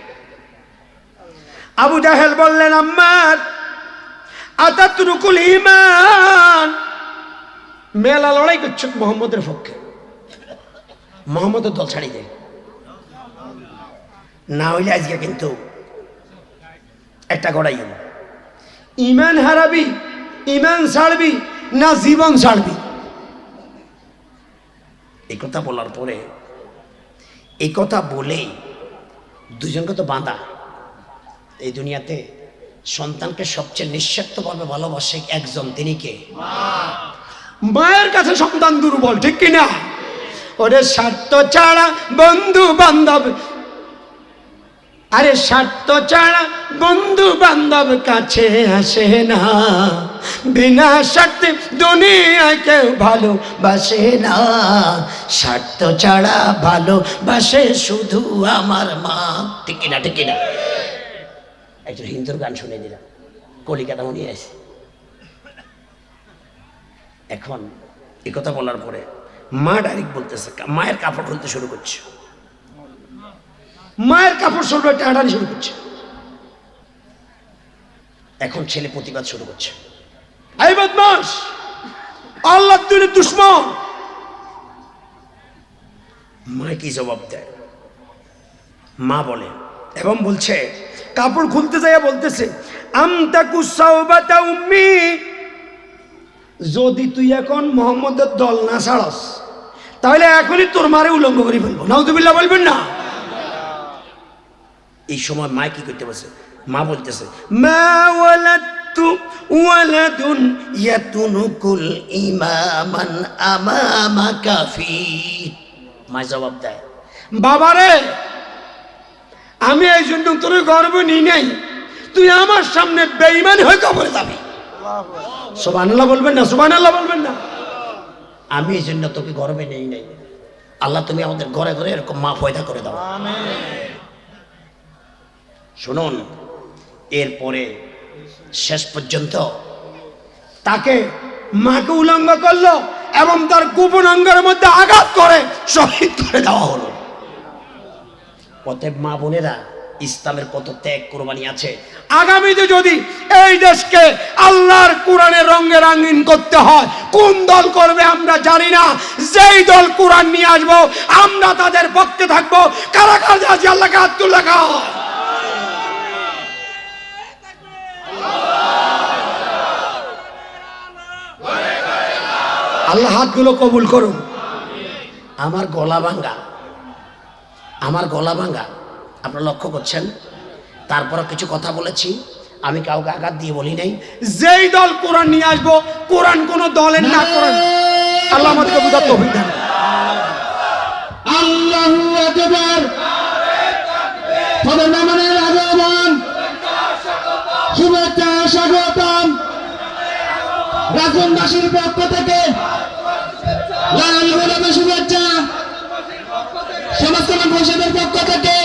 আবু জাহেল বললেন, আম্মার আতাতরুকুল ঈমান। মেলা লড়াই করছে মোহাম্মদের পক্ষে, মোহাম্মদের দল ছাড়ি দেয়, না হইলে আজকে কিন্তু একটা গড়াই হল। ঈমান হারাবি, ঈমান ছাড়বি না জীবন ছাড়বি? এই কথা বলার পরে, এই কথা বলেই দুজনকে তো বাঁধা। এই দুনিয়াতে সন্তানকে সবচেয়ে নিঃস্বার্থভাবে ভালোবাসে একজন, তিনি কে? মায়ের কাছে সন্তান দুর্বল, ঠিক কিনা? ওরে স্বার্থ ছাড়া বন্ধু বান্ধব, আরে স্বার্থ ছাড়া বন্ধু বান্ধব কাছে আসে না, বিনা স্বার্থে দুনিয়ায় কেউ ভালোবাসে না, স্বার্থ ছাড়া ভালোবাসে শুধু আমার মা। ঠিক কিনা? ঠিক কিনা? একজন হিন্দুর গান শুনে দিলাম, কলিকাতা মনে আছে। এখন এই কথা বলার পরে মা ডাইরেক্ট বলতেছে, মায়ের কাপড় খুলতে শুরু করছে, মায়ের কাপড় সরবে টানাটানি শুরু করছে। এখন ছেলে প্রতিবাদ শুরু করছে, এই বদমাস, আল্লাহর দিনের দুশমন। মা কি জবাব দেয়? মা বলে এবং বলছে, কাপড় খুলতে যাইয়া বলতেছে, আমতাকু সাওবাতা উম্মি, যদি তুই এখন মোহাম্মদের দল না ছাড়স তাহলে এখনই তোর মারে উলঙ্গ করে ফেলবো। নাউযুবিল্লাহ বলবেন না? এই সময় মা কি করতে বলছে? মা বলতেছে, মা ওয়ালাদতু ওয়ালাদুন ইয়াতুনুকুল ইমামান আমামাকা ফি। মা জবাব দেয়, বাবারে, আমি এই জন্য তোর গর্ব নিই নাই, তুই আমার সামনে বেঈমান হয়ে কবরে যাবি। সুবহানাল্লাহ বলবেন না? সুবহানাল্লাহ বলবেন না? আমি এই জন্য তোকে গর্বে নেই নাই। আল্লাহ তুমি আমাদের ঘরে ঘরে এরকম মা পয়দা করে দাও। শুনুন, এরপরে শেষ পর্যন্ত তাকে মাকে উলঙ্গ করলো এবং তার গোপন অঙ্গের মধ্যে আঘাত করে শহীদ করে দেওয়া হলো। অতএব মা বোনেরা, ইসলামের কত ত্যাগ কোরবানি আছে। আগামীতে যদি এই দেশকে আল্লাহর কোরআনের রঙে রঙিন করতে হয়, কোন দল করবে আমরা জানি না, যেই দল কোরআন নিয়ে আসবো আমরা তাদের পক্ষে থাকবো। কারা কারা আছে আল্লাহকে হাত তুলে দেখা। আল্লাহ হাতগুলো কবুল করুন। আমার গলা ভাঙ্গা, আমার গলা ভাঙ্গা, আপনারা লক্ষ্য করছেন। তারপর কিছু কথা বলেছি, আমি কাউকে আঘাত দিয়ে বলি নাই। যেই দল কোরআন নিয়ে আসবো, কোরআন কোন দলের না, কোরআন। আল্লাহ আমাদেরকে বুঝার তৌফিক দেন। আল্লাহু আকবার। তবে মেহমানের আগমন, শুভেচ্ছা স্বাগতম রাজনবাসীর পক্ষ থেকে, লাল গোলাপের শুভেচ্ছা সমস্ত পরিষদের পক্ষ থেকে।